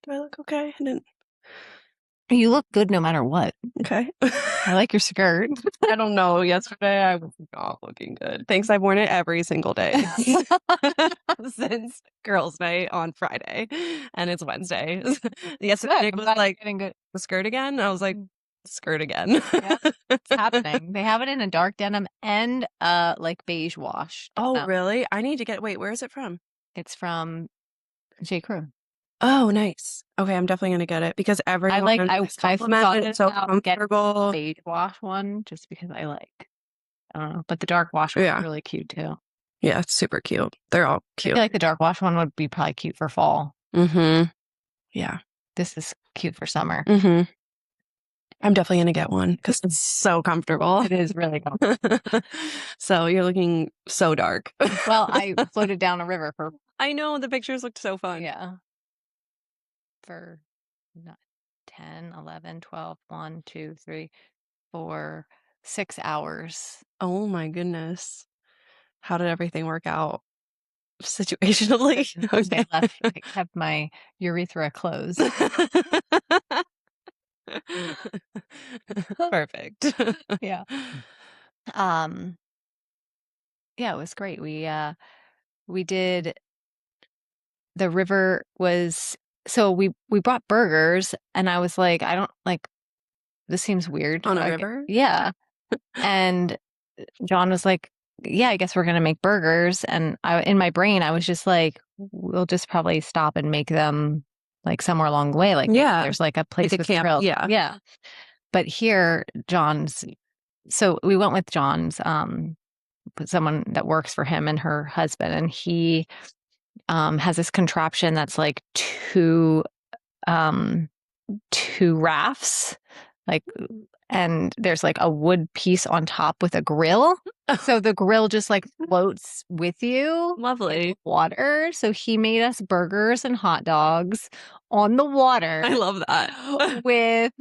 Do I look okay? I didn't. You look good no matter what. Okay. I like your skirt. I don't know. Yesterday I was not looking good. Thanks. I've worn it every single day since girls' night on Friday, and it's Wednesday. Yesterday Nick was like, getting good. "The skirt again?" I was like, "Skirt again." Yeah, it's happening. They have it in a dark denim and like beige wash. Oh, really? I need to get. Wait, where is it from? It's from J. Crew. Oh, nice. Okay, I'm definitely gonna get it because everyone I complimented it's so comfortable. Beige wash one just because I don't know, but the dark wash one is really cute too. Yeah, it's super cute. They're all I cute. feel like the dark wash one would be probably cute for fall. Mm-hmm. Yeah. This is cute for summer. Mm-hmm. I'm definitely gonna get one because it's so comfortable. It is really comfortable. So you're looking so dark. Well, I floated down a river for. I know, the pictures looked so fun. Yeah. For 10, 11, 12, 1, 2, 3, 4, 6 hours. Oh my goodness. How did everything work out situationally? Okay. I kept my urethra closed. Perfect. Yeah. Yeah, it was great. We did. The river was, so we brought burgers, and I was like, I don't like, this seems weird. On a river? Yeah. And John was like, yeah, I guess we're gonna make burgers. And in my brain, I was just like, we'll just probably stop and make them like somewhere along the way. Like, yeah, there's like a place with camp. grills. Yeah. Yeah. But here, so we went with John's, someone that works for him and her husband, and he has this contraption that's like two rafts, like, and there's like a wood piece on top with a grill. So the grill just like floats with you. Lovely. Water. So he made us burgers and hot dogs on the water. I love that. With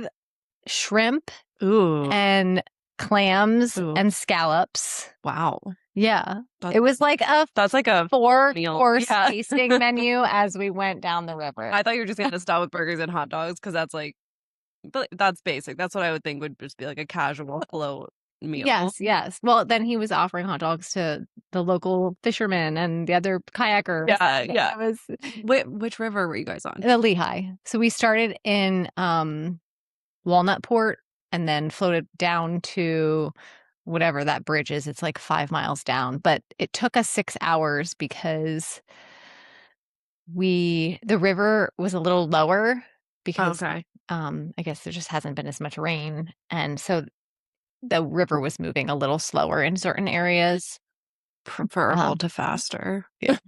shrimp and clams and scallops. Wow. Yeah. It was like that's like a 4-course tasting menu as we went down the river. I thought you were just going to stop with burgers and hot dogs because that's like, but that's basic. That's what I would think would just be like a casual float meal. Yes. Well, then he was offering hot dogs to the local fishermen and the other kayakers. Yeah. It was. Which river were you guys on? The Lehigh. So we started in Walnut Port and then floated down to whatever that bridge is. It's like 5 miles down, but it took us 6 hours because the river was a little lower because I guess there just hasn't been as much rain, and so the river was moving a little slower in certain areas, preferable to faster. Yeah.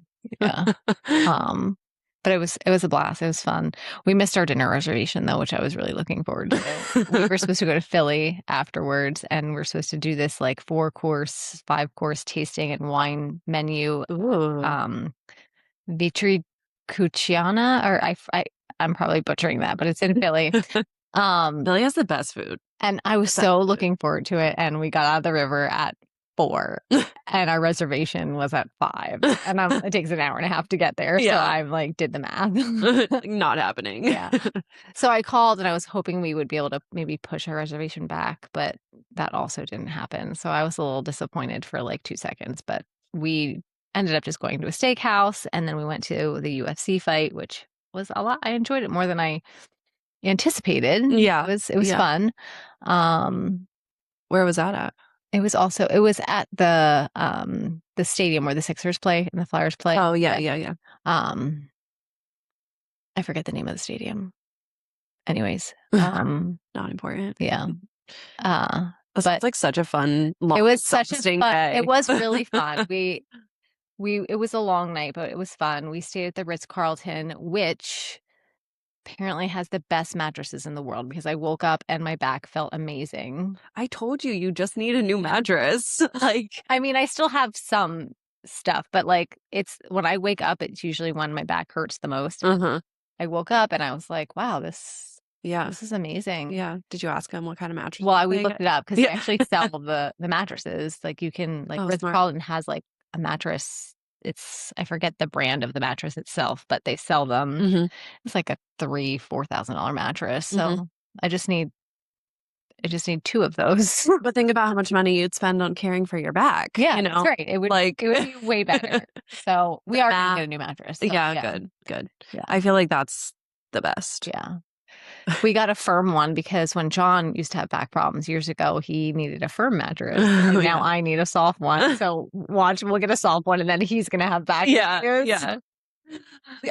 But it was a blast. It was fun. We missed our dinner reservation though, which I was really looking forward to. We were supposed to go to Philly afterwards, and we're supposed to do this like 4-course, 5-course tasting and wine menu. Vitri Cucciana, or I'm probably butchering that, but it's in Philly. Philly has the best food. And I was so looking forward to it. And we got out of the river at 4 and our reservation was at 5. And it takes an hour and a half to get there. So I like did the math. Not happening. Yeah. So I called and I was hoping we would be able to maybe push our reservation back, but that also didn't happen. So I was a little disappointed for like 2 seconds, but we ended up just going to a steakhouse, and then we went to the UFC fight, which was a lot. I enjoyed it more than I anticipated. Yeah. It was fun. Where was that at? It was at the stadium where the Sixers play and the Flyers play. Oh yeah. I forget the name of the stadium. Anyways, not important. Yeah. But it's like such a fun long it was such a fun day. It was really fun. It was a long night, but it was fun. We stayed at the Ritz-Carlton, which apparently has the best mattresses in the world, because I woke up and my back felt amazing. I told you just need a new mattress. Like, I mean, I still have some stuff, but like it's when I wake up, it's usually when my back hurts the most. I woke up and I was like, wow, this is amazing. Yeah. Did you ask him what kind of mattress? Well, we looked it up because they actually sell the mattresses. Like you can, like Ritz-Carlton has like a mattress I forget the brand of the mattress itself, but they sell them. Mhm. It's like a $3,000-$4,000 mattress. So Mhm. I just need 2 of those. But think about how much money you'd spend on caring for your back. Yeah, You that's know, right. It would be way better. So we are gonna get a new mattress. So, yeah, good. Yeah. I feel like that's the best. Yeah. We got a firm one because when John used to have back problems years ago, he needed a firm mattress. And now I need a soft one. So we'll get a soft one and then he's going to have back issues. Yeah.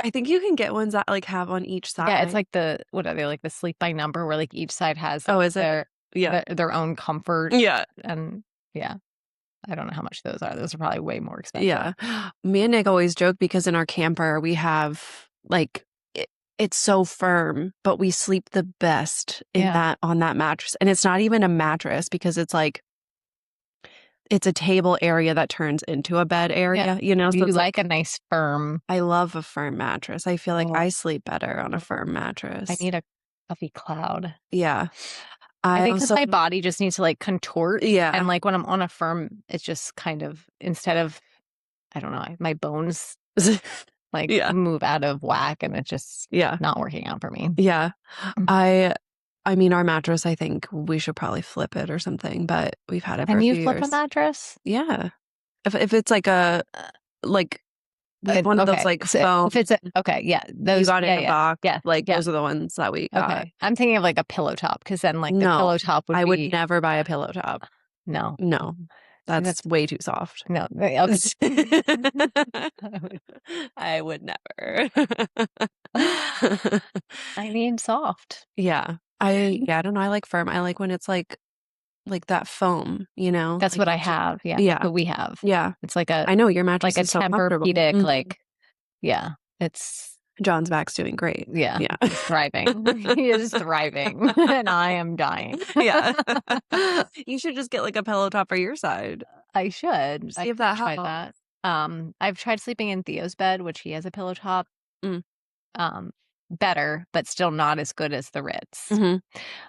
I think you can get ones that like have on each side. Yeah, it's like what are they, like the Sleep by Number, where like each side has is it? their own comfort. Yeah. And yeah, I don't know how much those are. Those are probably way more expensive. Yeah. Me and Nick always joke because in our camper we have like it's so firm, but we sleep the best on that mattress. And it's not even a mattress because it's like it's a table area that turns into a bed area, you know? So you it's like a nice firm. I love a firm mattress. I feel like I sleep better on a firm mattress. I need a fluffy cloud. Yeah. I think because my body just needs to like contort. Yeah. And like when I'm on a firm, it's just kind of, instead of, I don't know, my bones like move out of whack and it's just not working out for me. Yeah. I mean, our mattress, I think we should probably flip it or something, but we've had it for a few years. Can you flip a mattress? Yeah. If it's like a, like one of those like foam. If it's those you got in a box. Yeah. Like those are the ones that we got. Okay. I'm thinking of like a pillow top because then like the pillow top would I would never buy a pillow top. No. That's way too soft. No. I would never. I need soft. Yeah. I don't know. I like firm. I like when it's like that foam, you know? That's like what I have. Yeah. Yeah. What we have. Yeah. It's like I know your mattress like is a so Tempur-Pedic, comfortable. like, yeah. It's John's back's doing great. Yeah. He's thriving. He is thriving. And I am dying. Yeah. You should just get like a pillow top for your side. I should. See if that try helps. that. I've tried sleeping in Theo's bed, which he has a pillow top. Better, but still not as good as the Ritz. Mm-hmm.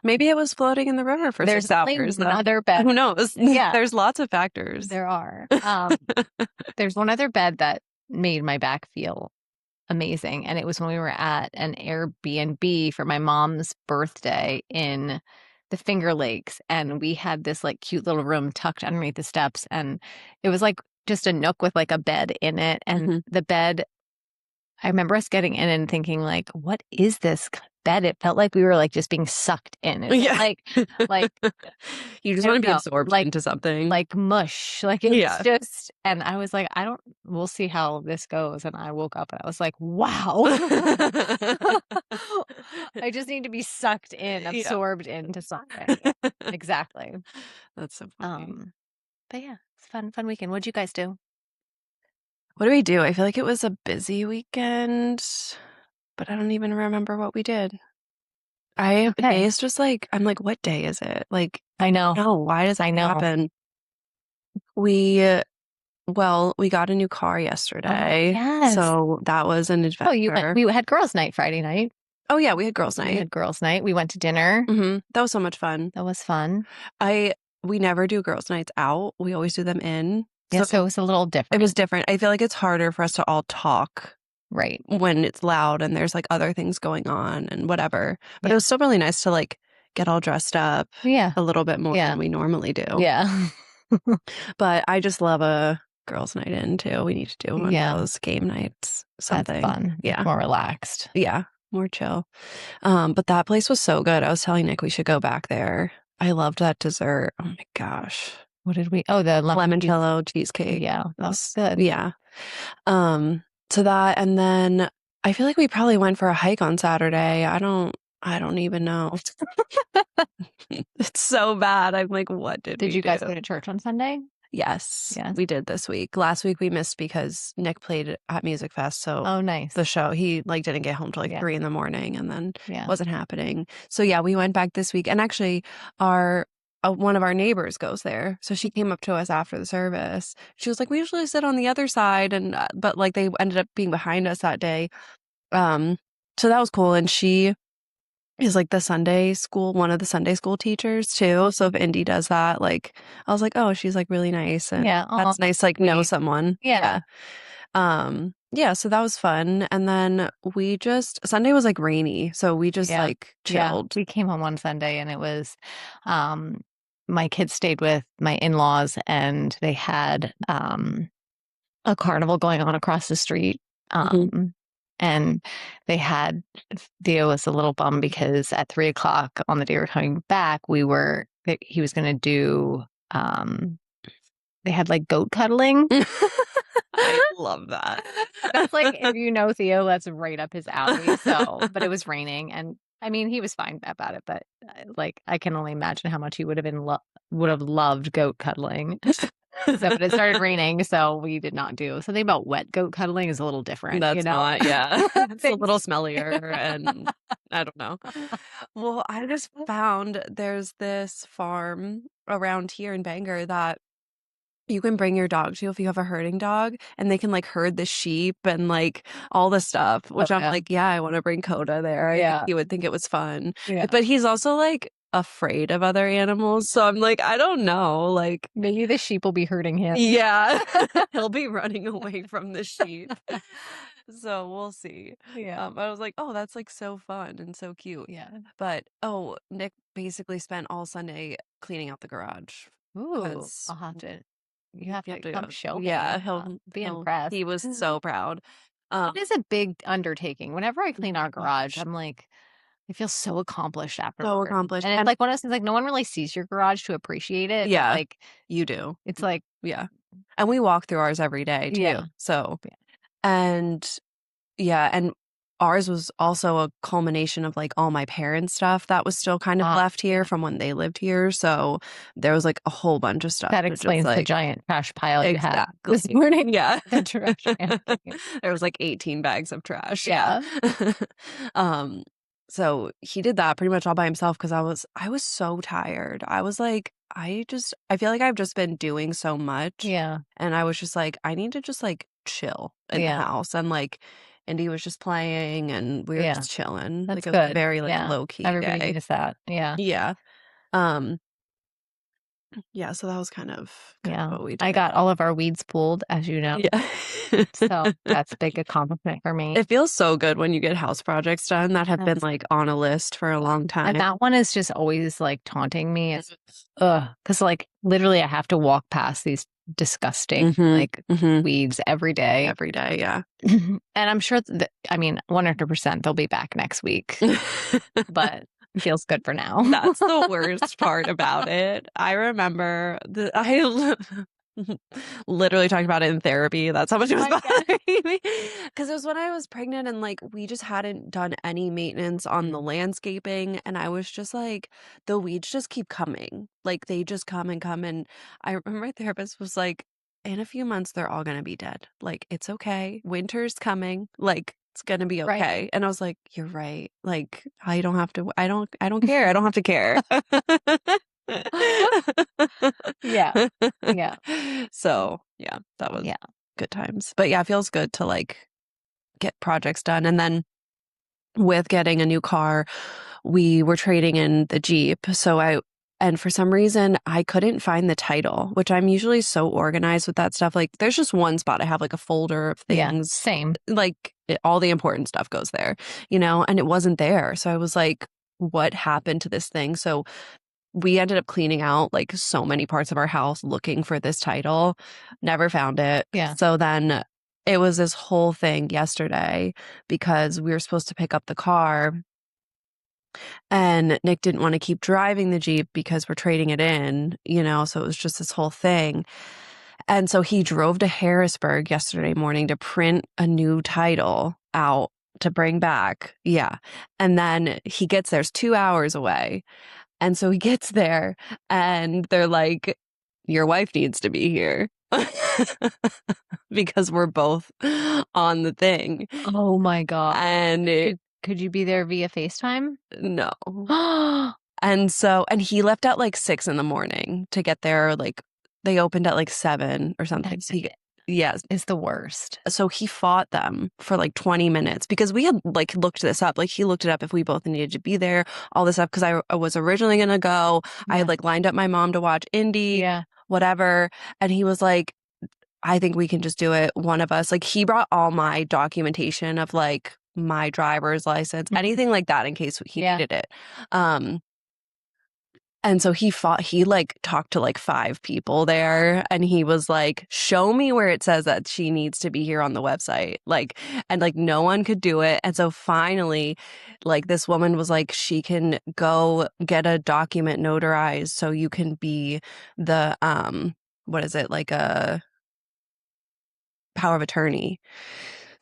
Maybe it was floating in the river for 6 hours. Another bed. Who knows? Yeah. There's lots of factors. There are. There's one other bed that made my back feel amazing. And it was when we were at an Airbnb for my mom's birthday in the Finger Lakes. And we had this like cute little room tucked underneath the steps. And it was like just a nook with like a bed in it. And the bed, I remember us getting in and thinking like, what is this bed? It felt like we were like just being sucked in. Like you just want to be absorbed into something. Like mush. Like it's just, and I was like, we'll see how this goes. And I woke up and I was like, wow. I just need to be sucked in, absorbed into something. Exactly. That's so funny. But yeah, it's fun weekend. What'd you guys do? What do we do? I feel like it was a busy weekend, but I don't even remember what we did. It's just like, I'm like, what day is it? Like, I know. No, why does that happen? We got a new car yesterday. Yes. So that was an adventure. We had girls' night Friday night. Oh yeah, we had girls' night. We went to dinner. Mm-hmm. That was so much fun. That was fun. We never do girls' nights out. We always do them in. Yeah, so it was a little different. It was different. I feel like it's harder for us to all talk. Right. When it's loud and there's like other things going on and whatever. But it was still really nice to like get all dressed up a little bit more than we normally do. Yeah. But I just love a girls' night in too. We need to do one of those game nights. Something. That's fun. Yeah. More relaxed. Yeah. More chill. But that place was so good. I was telling Nick we should go back there. I loved that dessert. Oh my gosh. What did we? Oh, the limoncello cheesecake. Yeah, that was good. Yeah. So that, and then I feel like we probably went for a hike on Saturday. I don't even know. It's so bad. I'm like, what did you guys go to church on Sunday? Yes, we did this week. Last week we missed because Nick played at Music Fest. So nice. The show, he like didn't get home till like 3 a.m. and then wasn't happening. So yeah, we went back this week, and actually one of our neighbors goes there. So she came up to us after the service. She was like, we usually sit on the other side. And, but like they ended up being behind us that day. So that was cool. And she is like one of the Sunday school teachers too. So if Indy does that, like, I was like, oh, she's like really nice. And that's nice. Like know someone. Yeah. Yeah, so that was fun. And then Sunday was like rainy, so we just Yeah. like Yeah. chilled. We came home on Sunday and it was my kids stayed with my in-laws and they had a carnival going on across the street. Mhm. And they had Theo was a little bummed because at 3 o'clock on the day we were coming back, he was gonna do they had like goat cuddling. I love that. That's like, if you know Theo, that's right up his alley. So, but it was raining, and I mean, he was fine about it. But like, I can only imagine how much he would have would have loved goat cuddling. So, but it started raining, so we did not do. Something about wet goat cuddling is a little different, you That's know. not, yeah. It's a little smellier and I don't know. Well, I just found there's this farm around here in Bangor that you can bring your dog to if you have a herding dog, and they can like herd the sheep and like all the stuff, which I'm yeah. like, yeah, I want to bring Coda there. I Yeah. think he would think it was fun. Yeah. But he's also like afraid of other animals. So I'm like, I don't know. Like, Maybe the sheep will be hurting him. yeah, he'll be running away from the sheep. So we'll see. Yeah. But I was like, oh, that's like so fun and so cute. Yeah. But Nick basically spent all Sunday cleaning out the garage. Ooh, 'Cause I'll have to. You have you to come show me. Yeah, be he'll impressed. he was so proud. It is a big undertaking. Whenever I clean our garage, gosh. I'm like, I feel so accomplished So afterward. accomplished. And it's like one of those things, like no one really sees your garage to appreciate it. Yeah. But like You do. it's like, Yeah. And we walk through ours every day too. Yeah. So, Yeah. and yeah, and ours was also a culmination of like all my parents' stuff that was still kind of left here from when they lived here. So there was like a whole bunch of stuff. that Just, explains the like, giant trash pile you had exactly. this morning. Yeah. The trash can. There was like 18 bags of trash. Yeah. So he did that pretty much all by himself because I was so tired. I was like, I feel like I've just been doing so much. Yeah. And I was just like, I need to just like chill in the Yeah. house. And like Indy was just playing and we were Yeah. just chilling. That's Like it was a good. very like Yeah. low key Everybody day. needs that. Yeah. Yeah. Yeah, so that was kind of what we did. I got all of our weeds pulled, as you know. Yeah. So that's a big accomplishment for me. It feels so good when you get house projects done that have been like on a list for a long time. And that one is just always like taunting me. It's because like literally I have to walk past these disgusting like weeds every day. Every day, yeah. And I'm sure that, I mean, 100% they'll be back next week. But it feels good for now. That's the worst part about it. I remember I literally talked about it in therapy. That's how much it was bothering me. Because it was when I was pregnant and like we just hadn't done any maintenance on the landscaping. And I was just like, the weeds just keep coming. Like they just come and come. And I remember my therapist was like, in a few months, they're all going to be dead. Like, it's okay. Winter's coming. Like, it's going to be okay. Right. And I was like, you're right. Like, I don't care. I don't have to care. Yeah. Yeah. So, yeah, that was good times. But yeah, it feels good to like get projects done. And then with getting a new car, we were trading in the Jeep. And for some reason, I couldn't find the title, which I'm usually so organized with that stuff. Like, there's just one spot I have like a folder of things. Yeah, same. Like, all the important stuff goes there, you know, and it wasn't there. So I was like, what happened to this thing? So we ended up cleaning out like so many parts of our house looking for this title, never found it. Yeah. So then it was this whole thing yesterday because we were supposed to pick up the car. And Nick didn't want to keep driving the Jeep because we're trading it in, you know, so it was just this whole thing. And so he drove to Harrisburg yesterday morning to print a new title out to bring back. Yeah. And then he gets there, it's 2 hours away. And so he gets there and they're like, your wife needs to be here. Because we're both on the thing. Oh my God. And could you be there via FaceTime? No. And he left at like 6 a.m. to get there. Like they opened at like 7 or something. Yes. It's the worst. So he fought them for like 20 minutes because we had like looked this up. Like he looked it up if we both needed to be there, all this stuff. Because I was originally going to go. Yeah. I had like lined up my mom to watch Indy, whatever. And he was like, I think we can just do it. One of us, like he brought all my documentation of like my driver's license, anything like that in case he needed it. And so he like talked to like 5 people there and he was like, show me where it says that she needs to be here on the website. Like, and like no one could do it. And so finally, like this woman was like, she can go get a document notarized so you can be the, what is it? Like a power of attorney.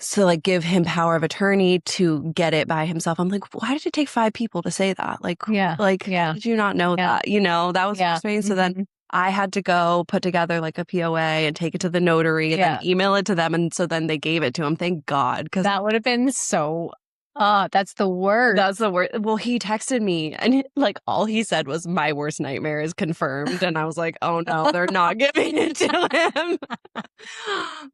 So like give him power of attorney to get it by himself. I'm like, why did it take 5 people to say that? Like, did you not know that? You know, that was frustrating. So then I had to go put together like a POA and take it to the notary and then email it to them. And so then they gave it to him. Thank God. Because that would have been so that's the worst. That's the worst. Well, he texted me and like all he said was my worst nightmare is confirmed. And I was like, oh no, they're not giving it to him.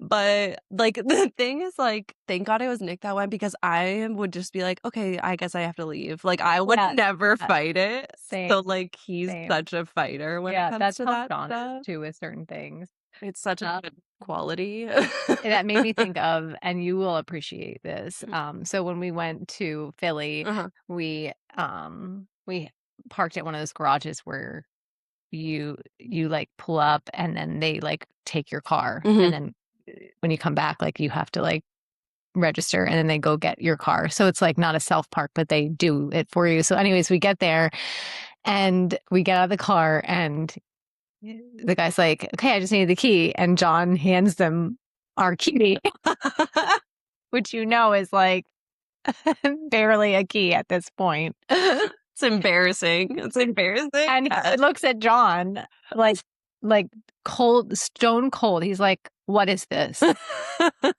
But like the thing is like, thank God it was Nick that went because I would just be like, okay, I guess I have to leave. Like I would never fight it. Same. So like he's such a fighter when it comes to that John stuff. too with certain things. It's such a good quality. That made me think of, and you will appreciate this. So when we went to Philly, we parked at one of those garages where you like pull up and then they like take your car, and then when you come back, like you have to like register and then they go get your car. So it's like not a self park, but they do it for you. So anyways, we get there and we get out of the car and the guy's like, okay, I just need the key. And John hands them our key, which is like barely a key at this point. It's embarrassing. It's embarrassing. And he looks at John like cold, stone cold. He's like, what is this?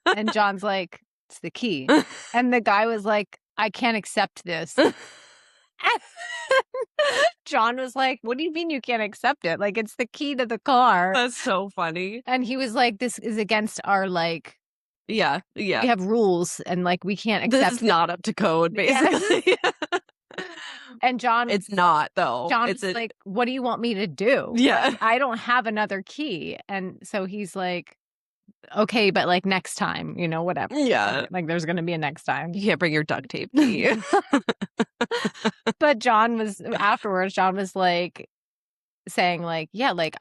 And John's like, it's the key. And the guy was like, I can't accept this. John was like, what do you mean you can't accept it? Like, it's the key to the car. That's so funny. And he was like, this is against our like, we have rules and like we can't accept this is not up to code, basically. And John, it's not though. John was like, what do you want me to do? Yeah. Like, I don't have another key. And so he's like, okay, but like next time, whatever. Yeah. Like there's going to be a next time. You can't bring your duct tape key. But John was like saying like, yeah, like,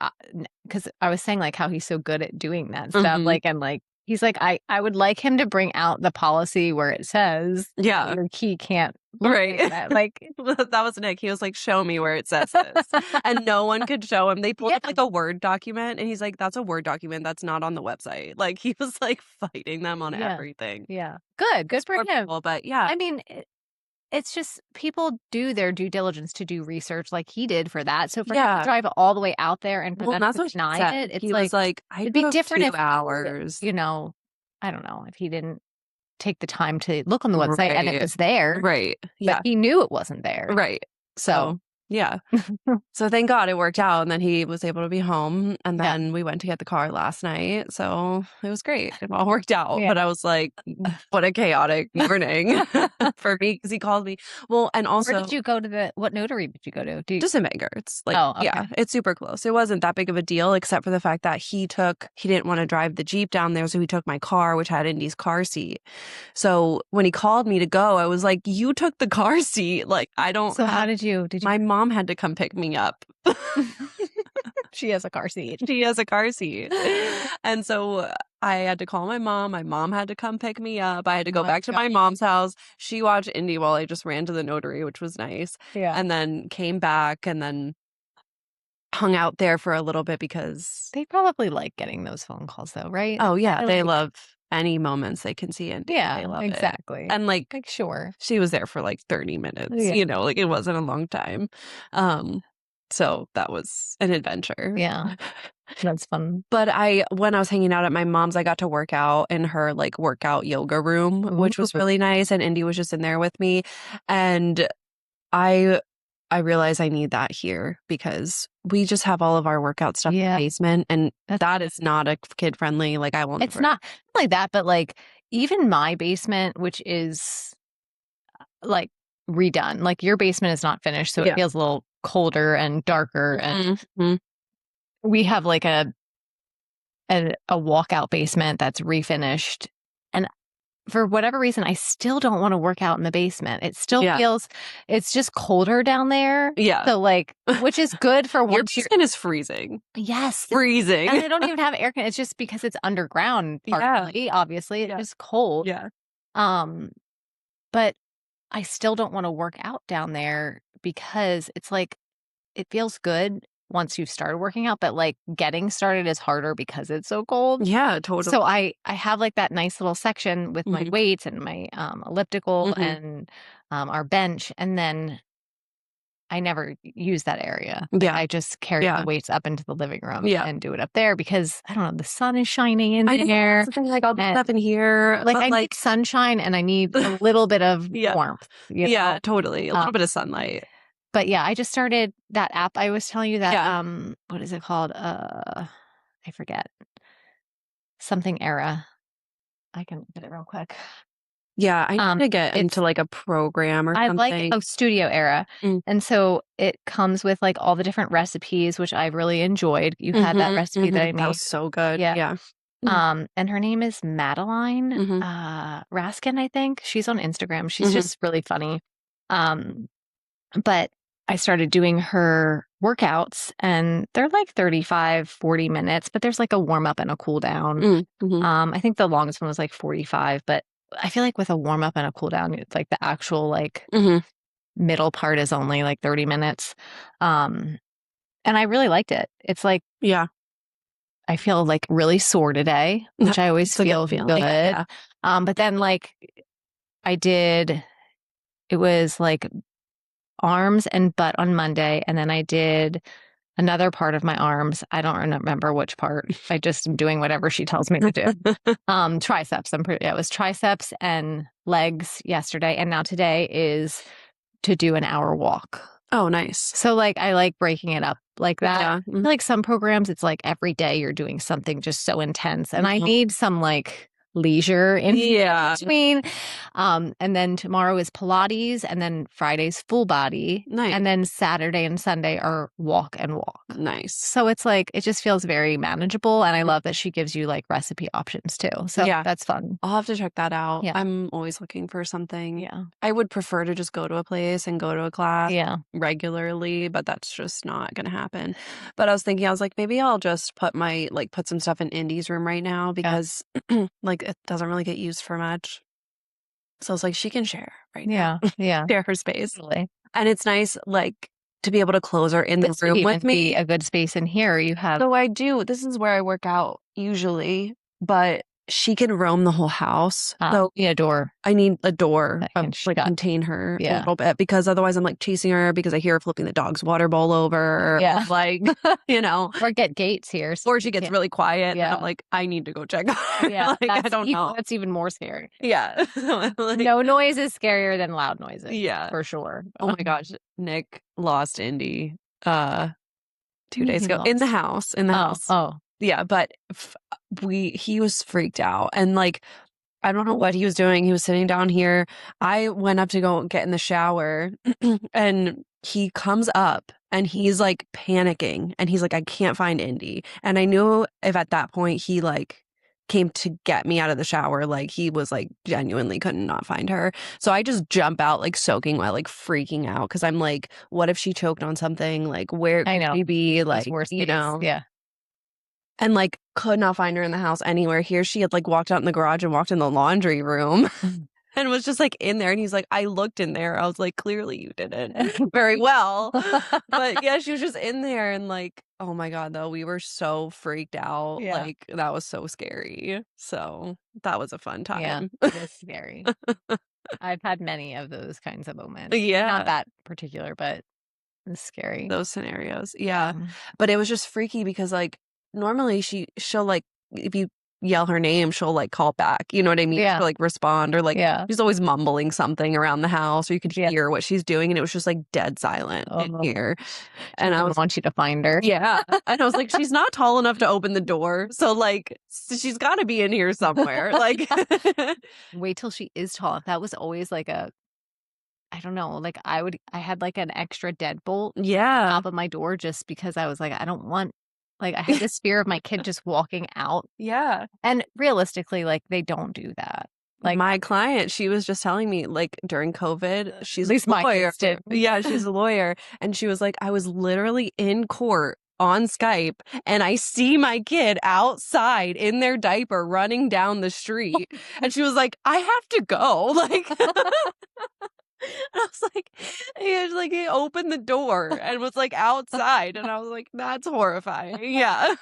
because I was saying like how he's so good at doing that stuff. Like, and like, he's like, I would like him to bring out the policy where it says your key can't. Right. Like that was Nick. He was like, show me where it says this. And no one could show him. They pulled up like a Word document and he's like, that's a Word document. That's not on the website. Like he was like fighting them on everything. Yeah. Good for him. People, but yeah. I mean, it's just people do their due diligence to do research like he did for that. So for him to drive all the way out there and for them to deny it, it's he was like, it'd be different 2 if hours. I don't know, if he didn't take the time to look on the website and it was there. Right. Yeah. But he knew it wasn't there. Right. So yeah. So thank God it worked out and then he was able to be home and then we went to get the car last night. So it was great. It all worked out. But I was like, what a chaotic morning for me because he called me. Well, and also. Where did you go to what notary did you go to? Just in Bangor. It's like, it's super close. It wasn't that big of a deal except for the fact that he didn't want to drive the Jeep down there. So he took my car, which had Indy's car seat. So when he called me to go, I was like, you took the car seat. Like, I don't. So how did you? My mom had to come pick me up. She has a car seat. She has a car seat. And so I had to call my mom. My mom had to come pick me up. I had to go back to my mom's house. She watched Indy while I just ran to the notary, which was nice. Yeah. And then came back and then hung out there for a little bit because they probably like getting those phone calls though, right? Oh yeah. They love any moments they can see Indy. Yeah, they love exactly. It. And like sure. She was there for like 30 minutes, like it wasn't a long time. So that was an adventure. Yeah. That's fun. But when I was hanging out at my mom's, I got to work out in her like workout yoga room, which was really nice. And Indy was just in there with me. And I realize I need that here because we just have all of our workout stuff in the basement. And that is not a kid friendly. Like I won't. It's not like that, but like even my basement, which is like redone, like your basement is not finished. So it feels a little colder and darker. And we have like a a walkout basement that's refinished. And for whatever reason, I still don't want to work out in the basement. It still feels, it's just colder down there. Yeah. So like, which is good for Your once you're, basement is freezing. yes, Freezing. and I don't even have air conditioning. It's just because it's underground, partly, obviously. It's just cold. Yeah. But I still don't want to work out down there because it's like, it feels good once you've started working out, but like getting started is harder because it's so cold. Yeah, totally. So I have like that nice little section with my weights and my elliptical and our bench, and then I never use that area. Like, I just carry the weights up into the living room and do it up there because I don't know, the sun is shining in there. That's the thing, like I'll be up in here. Like I need sunshine and I need a little bit of warmth. You know? Totally. A little bit of sunlight. But yeah, I just started that app I was telling you that what is it called? I forget. Something Era. I can get it real quick. Yeah, I need to get into like a program or something. I like Studio Era. And so it comes with like all the different recipes, which I've really enjoyed. You had that recipe that I made. That was so good. Yeah. And her name is Madeline Raskin, I think. She's on Instagram. She's just really funny. But I started doing her workouts and they're like 35, 40 minutes, but there's like a warm up and a cool down. I think the longest one was like 45, but I feel like with a warm up and a cool down, it's like the actual like middle part is only like 30 minutes. And I really liked it. It's like, I feel like really sore today, which I always feel good. Yeah. But then like it was like arms and butt on Monday, and then I did another part of my arms. I don't remember which part. I just am doing whatever she tells me to do. Triceps. It was triceps and legs yesterday, and now today is to do an hour walk. Oh, nice. So like I like breaking it up like that. I feel like some programs, it's like every day you're doing something just so intense, and I need some like leisure in between. And then tomorrow is Pilates, and then Friday's full body. Nice. And then Saturday and Sunday are walk and walk. Nice. So it's like, it just feels very manageable. And I love that she gives you like recipe options too. So that's fun. I'll have to check that out. Yeah. I'm always looking for something. Yeah. I would prefer to just go to a place and go to a class regularly, but that's just not going to happen. But I was thinking, maybe I'll just put some stuff in Indy's room right now because like it doesn't really get used for much. So it's like she can share now. Yeah. Share her space. Totally. And it's nice like to be able to close her in the room with me. A good space in here you have. So I do. This is where I work out usually, but she can roam the whole house. So you need a door. I need a door to contain her a little bit, because otherwise I'm like chasing her because I hear her flipping the dog's water bowl over. Yeah. Like, or get gates here. So or she gets really quiet. Yeah. And I'm like, I need to go check on her. Yeah. I don't know. That's even more scary. Yeah. No noise is scarier than loud noises. Yeah. For sure. Oh my gosh. Nick lost Indy 2 days ago in the house. Oh. Yeah, but he was freaked out, and like I don't know what he was doing. He was sitting down here. I went up to go get in the shower, and he comes up and he's like panicking, and he's like, I can't find Indy. And I knew if at that point he like came to get me out of the shower, like he was like genuinely could not find her. So I just jump out like soaking wet, like freaking out, because I'm like, what if she choked on something? Like where could she be? Like, Yeah. And like could not find her in the house anywhere. Here she had like walked out in the garage and walked in the laundry room and was just like in there. And he's like, I looked in there. I was like, clearly you didn't very well. But yeah, she was just in there, and like, oh my God, though, we were so freaked out. Yeah. Like that was so scary. So that was a fun time. Yeah, it is scary. I've had many of those kinds of moments. Yeah. Not that particular, but it's scary. Those scenarios. Yeah. But it was just freaky because like, normally she'll like, if you yell her name, she'll like call back, you know what I mean? She'll like respond, or like she's always mumbling something around the house, or you could hear what she's doing, and it was just like dead silent in here. And I want you to find her. Yeah. And I was like, she's not tall enough to open the door, so like she's got to be in here somewhere. Like wait till she is tall. That was always like I don't know, like I had like an extra deadbolt on top of my door, just because I was like, I don't want Like I had this fear of my kid just walking out. Yeah. And realistically, like they don't do that. Like my client, she was just telling me, like, during COVID, she's at least a my lawyer. kids did. Yeah, she's a lawyer. And she was like, I was literally in court on Skype and I see my kid outside in their diaper running down the street. And she was like, I have to go. Like, I was like, he opened the door and was like outside, and I was like, that's horrifying. Yeah,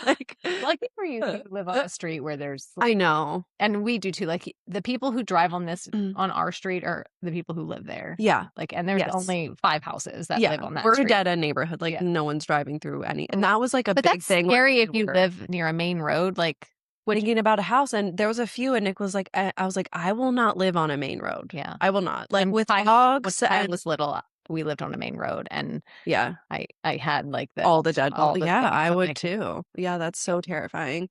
like, Lucky for you, you live on a street where there's. I know, and we do too. Like the people who drive on this Mm. on our street are the people who live there. Yeah, Like, and there's Yes. only 5 houses that yeah. live on that We're street. a dead end neighborhood. Like Yeah. no one's driving through any, and that was like a But big that's thing. when scary we if you were live near a main road. Like, thinking about a house, and there was a few, and Nick was like, I was like, I will not live on a main road. yeah. I will not. Like And with When dogs, I and was little, we lived on a main road, and yeah, I had like all the dead. all the Yeah, things. I I'm would like, too. Yeah, that's so terrifying.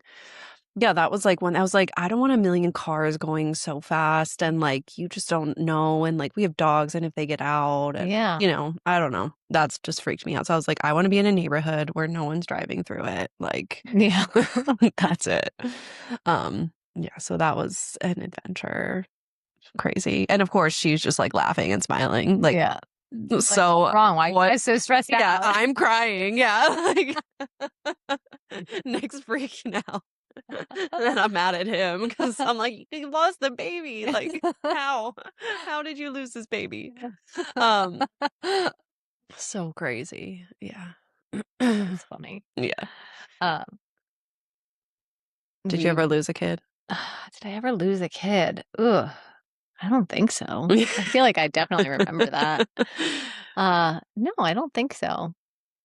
Yeah, that was like when I was like, I don't want a million cars going so fast, and like you just don't know, and like we have dogs, and if they get out, and yeah. you know, I don't know. That's just freaked me out. So I was like, I want to be in a neighborhood where no one's driving through it. Like, Yeah. that's it. Yeah. So that was an adventure. Crazy, and of course she's just like laughing and smiling. Like, yeah. so What's wrong? Why are you guys so stressed out? yeah, I'm crying. Yeah, like, Nick's freaking out. And then I'm mad at him because I'm like, you lost the baby. Like, how? How did you lose this baby? So crazy. Yeah. It's funny. Yeah. Um, Did you ever lose a kid? Did I ever lose a kid? Ugh, I don't think so. I feel like I definitely remember that. No, I don't think so.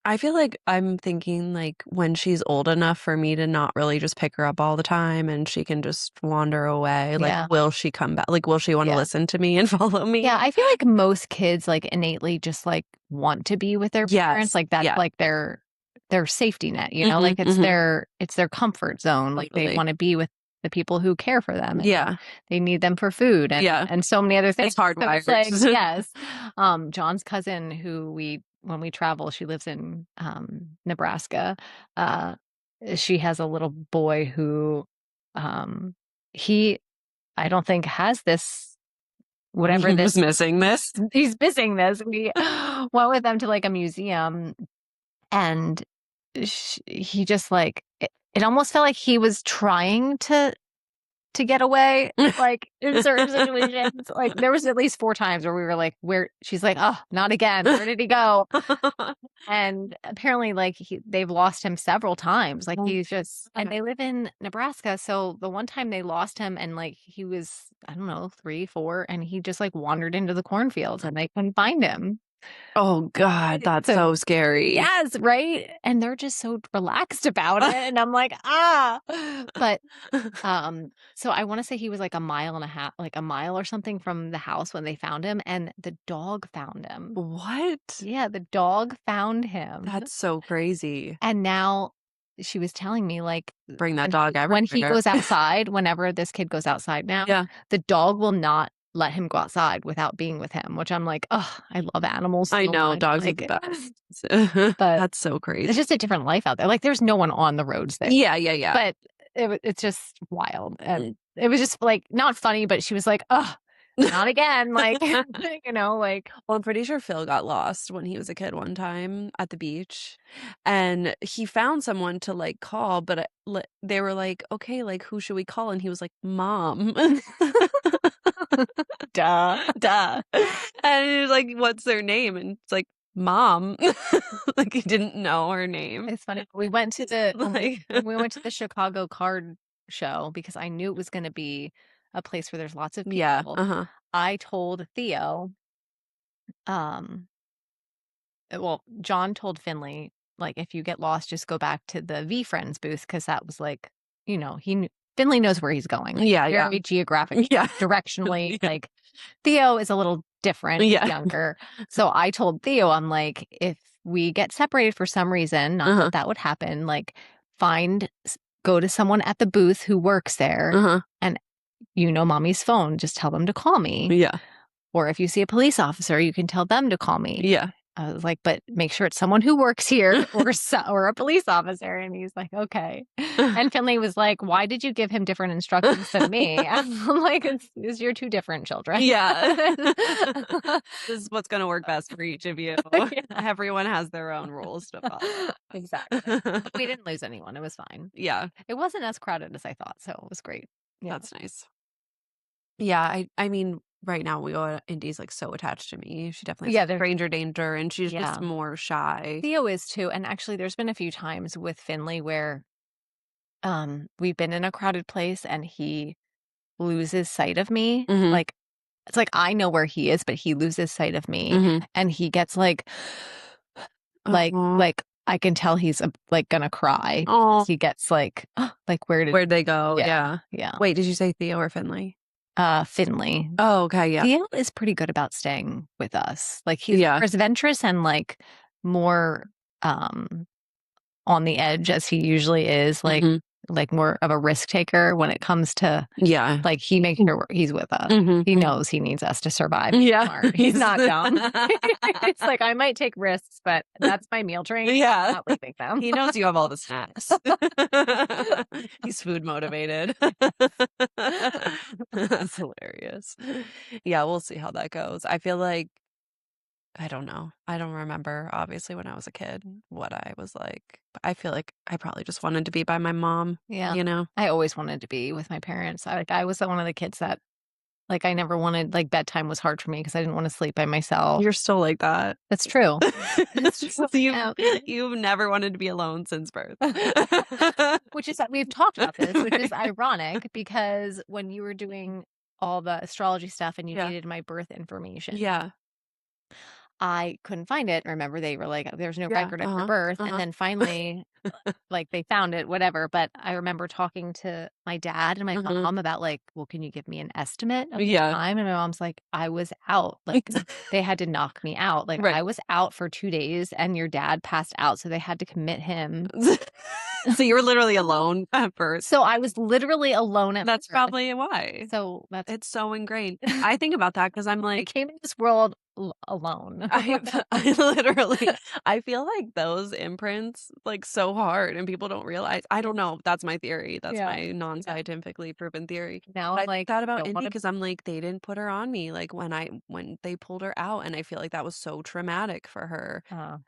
I feel like I'm thinking like when she's old enough for me to not really just pick her up all the time and she can just wander away. Like, Yeah. will she come back? Like, will she want to Yeah. listen to me and follow me? Yeah, I feel like most kids like innately just like want to be with their parents. Yes. Like that's Yeah. like their safety net, you know, like Mhm, it's mhm. their comfort zone. Like they Totally. want to be with the people who care for them. And Yeah. they need them for food and Yeah. and so many other things. It's hardwired. So it's like, yes. John's cousin who when we travel, she lives in Nebraska. She has a little boy who he I don't think has this whatever He this was missing this. he's missing this. We went with them to like a museum and he just like it almost felt like he was trying to get away, like in certain situations. Like there was at least 4 times where we were like, where she's like, oh, not again. Where did he go? And apparently like they've lost him several times. Like he's just, and they live in Nebraska. So the one time they lost him and like he was, I don't know, 3, 4, and he just like wandered into the cornfields and they couldn't find him. Oh God, that's so scary. Yes, right. And they're just so relaxed about it. And I'm like, but so I want to say he was like a mile and a half, like a mile or something from the house when they found him, and the dog found him. What? Yeah, the dog found him. That's so crazy. And now she was telling me like Bring that dog everywhere. when he goes outside, whenever this kid goes outside now, Yeah. the dog will not let him go outside without being with him, which I'm like, oh, I love animals. So I know, much. dogs like, are the best. That's so crazy. It's just a different life out there. Like there's no one on the roads there. Yeah, yeah, yeah. But it's just wild. And it was just like not funny, but she was like, oh, not again. Like, you know, like. Well, I'm pretty sure Phil got lost when he was a kid one time at the beach, and he found someone to like call, but they were like, okay, like who should we call? And he was like, Mom. Duh. And he was like, what's their name? And it's like, Mom. Like he didn't know her name. It's funny. We went to the Like, we went to the Chicago card show because I knew it was going to be a place where there's lots of people. yeah. I told Theo, well, John told Finley, like, if you get lost, just go back to the V Friends booth because that was like, you know, Finley knows where he's going. Like, Yeah, very geographic, Yeah. directionally. Yeah. Like Theo is a little different, Yeah. younger. So I told Theo, I'm like, if we get separated for some reason, not that would happen, like go to someone at the booth who works there and you know mommy's phone, just tell them to call me. Yeah. Or if you see a police officer, you can tell them to call me. Yeah. I was like, but make sure it's someone who works here or a police officer. And he's like, okay. And Finley was like, why did you give him different instructions than me? I'm like, it's your two different children. Yeah. This is what's going to work best for each of you. Yeah. Everyone has their own rules to follow. Exactly. But we didn't lose anyone. It was fine. Yeah. It wasn't as crowded as I thought, so it was great. Yeah. That's nice. Yeah, I mean, right now Indy's like so attached to me. She definitely has stranger danger, and she's just more shy. Theo is too. And actually, there's been a few times with Finley where we've been in a crowded place and he loses sight of me. Like, it's like I know where he is, but he loses sight of me, and he gets like I can tell he's like gonna cry. He gets like where'd they go? Yeah. Wait, did you say Theo or Finley? Finley. Oh, okay, yeah. Theo is pretty good about staying with us. Like he's more adventurous and like more on the edge as he usually is. Like more of a risk taker when it comes to like he makes sure he's with us. He knows he needs us to survive. He's not dumb. It's like I might take risks, but that's my meal train. I'm not leaving them. He knows you have all the snacks. He's food motivated. That's hilarious. Yeah, we'll see how that goes. I feel like I don't know. I don't remember, obviously, when I was a kid, what I was like. But I feel like I probably just wanted to be by my mom. Yeah. You know? I always wanted to be with my parents. I was one of the kids that, like, I never wanted, like, bedtime was hard for me because I didn't want to sleep by myself. You're still like that. That's true. So you've never wanted to be alone since birth. Which is, we've talked about this, which is ironic because when you were doing all the astrology stuff and you needed my birth information. Yeah. I couldn't find it. Remember, they were like, there's no record of your birth. And then finally, like, they found it, whatever. But I remember talking to my dad and my mom about, like, well, can you give me an estimate of the time? And my mom's like, I was out. Like, they had to knock me out. Like, I was out for 2 days and your dad passed out. So they had to commit him. So you were literally alone at birth. So I was literally alone at That's birth. probably why. So it's so ingrained. I think about that because I'm like, I came in this world alone. I literally, I feel like those imprints like so hard and people don't realize. I don't know. That's my theory. That's my non-scientifically proven theory. Now I like that about Indy because I'm like, they didn't put her on me like when they pulled her out, and I feel like that was so traumatic for her.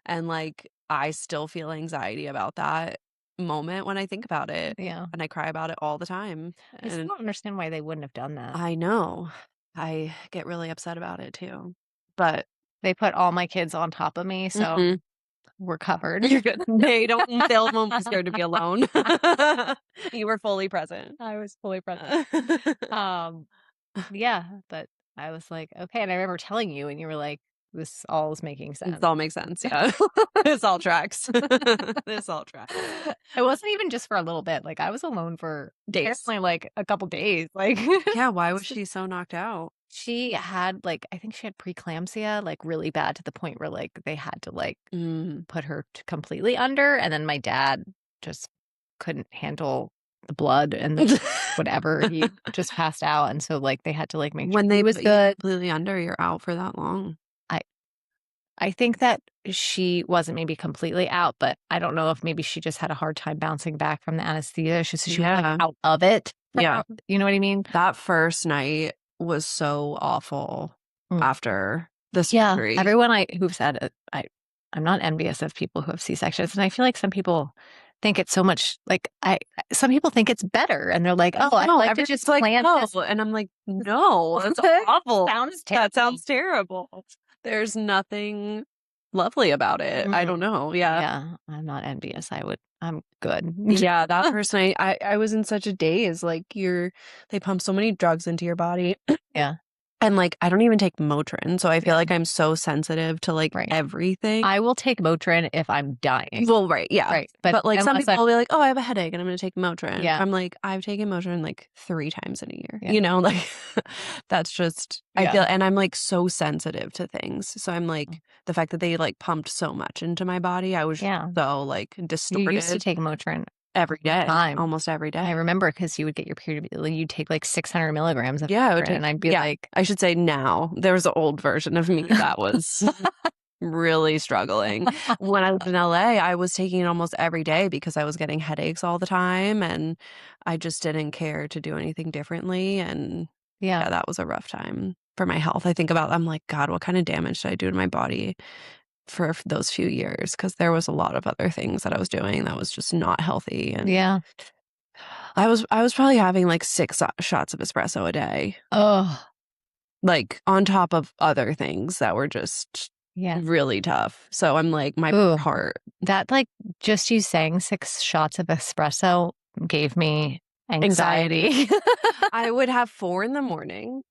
And like I still feel anxiety about that moment when I think about it. Yeah. And I cry about it all the time. I still don't understand why they wouldn't have done that. I know. I get really upset about it too. But they put all my kids on top of me, so we're covered. You're good. They won't be scared to be alone. You were fully present. I was fully present. Yeah, but I was like, okay. And I remember telling you, and you were like, this all is making sense. It all makes sense. Yeah. This all tracks. This all tracks. It wasn't even just for a little bit. Like I was alone for days, like a couple days. Like, yeah. Why was she so knocked out? She had like, I think she had preeclampsia, like really bad to the point where like they had to like put her completely under. And then my dad just couldn't handle the blood and whatever. He just passed out. And so like they had to like make sure he was good. Completely under, you're out for that long. I think that she wasn't maybe completely out, but I don't know if maybe she just had a hard time bouncing back from the anesthesia. She was like out of it. Yeah. You know what I mean? That first night was so awful after the surgery. Yeah. Everyone who've said it, I'm not envious of people who have C-sections. And I feel like some people think it's so much like some people think it's better and they're like, oh, I'd like to just plan this. And I'm like, no, that's awful. That sounds terrible. There's nothing lovely about it. I don't know. Yeah. I'm not envious. I'm good. Yeah. That first night, I was in such a daze. Like they pump so many drugs into your body. Yeah. And like, I don't even take Motrin. So I feel like I'm so sensitive to like everything. I will take Motrin if I'm dying. Well, right. Yeah. Right. But like some people will be like, oh, I have a headache and I'm going to take Motrin. Yeah. I'm like, I've taken Motrin like 3 times in a year. Yeah. You know, like that's just, I feel, and I'm like so sensitive to things. So I'm like, the fact that they like pumped so much into my body, I was so like distorted. You used to take Motrin. Every day, almost every day. I remember because you would get your period, you'd take like 600 milligrams of Motrin, and I'd be like, I should say now. There was an old version of me that was really struggling. When I lived in LA, I was taking it almost every day because I was getting headaches all the time and I just didn't care to do anything differently. And yeah, that was a rough time for my health. I think about, I'm like, God, what kind of damage did I do to my body for those few years? Because there was a lot of other things that I was doing that was just not healthy. And Yeah. I was probably having like 6 shots of espresso a day. Oh, Like on top of other things that were just yeah. really tough. So I'm like, my Ooh. heart. That like just you saying 6 shots of espresso gave me anxiety. I would have 4 in the morning.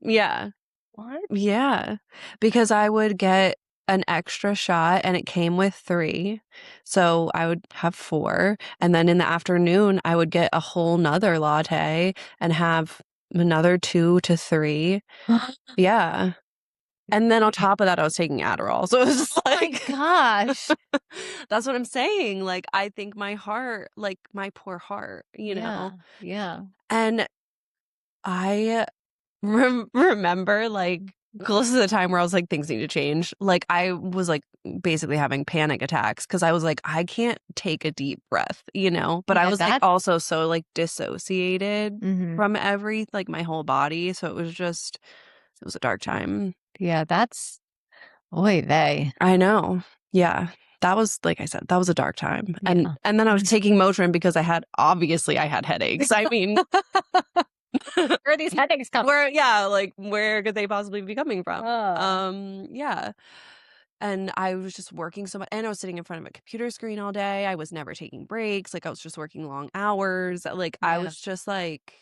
Yeah. What? Yeah. Because I would get an extra shot and it came with 3. So I would have 4. And then in the afternoon, I would get a whole nother latte and have another 2 to 3. Yeah. And then on top of that, I was taking Adderall. So it was just like, oh my gosh. That's what I'm saying. Like, I think my heart, like my poor heart, you know? Yeah. And I remember like close to the time where I was like, things need to change. Like, I was like basically having panic attacks because I was like, I can't take a deep breath, you know? But I was like also so like dissociated from like my whole body. So it was a dark time. Yeah, that's oy vey. I know. Yeah. That was, like I said, that was a dark time. And then I was taking Motrin because I had headaches. I mean, where are these headaches coming? Where could they possibly be coming from? Yeah. And I was just working so much, and I was sitting in front of a computer screen all day. I was never taking breaks. Like I was just working long hours. Like I was just like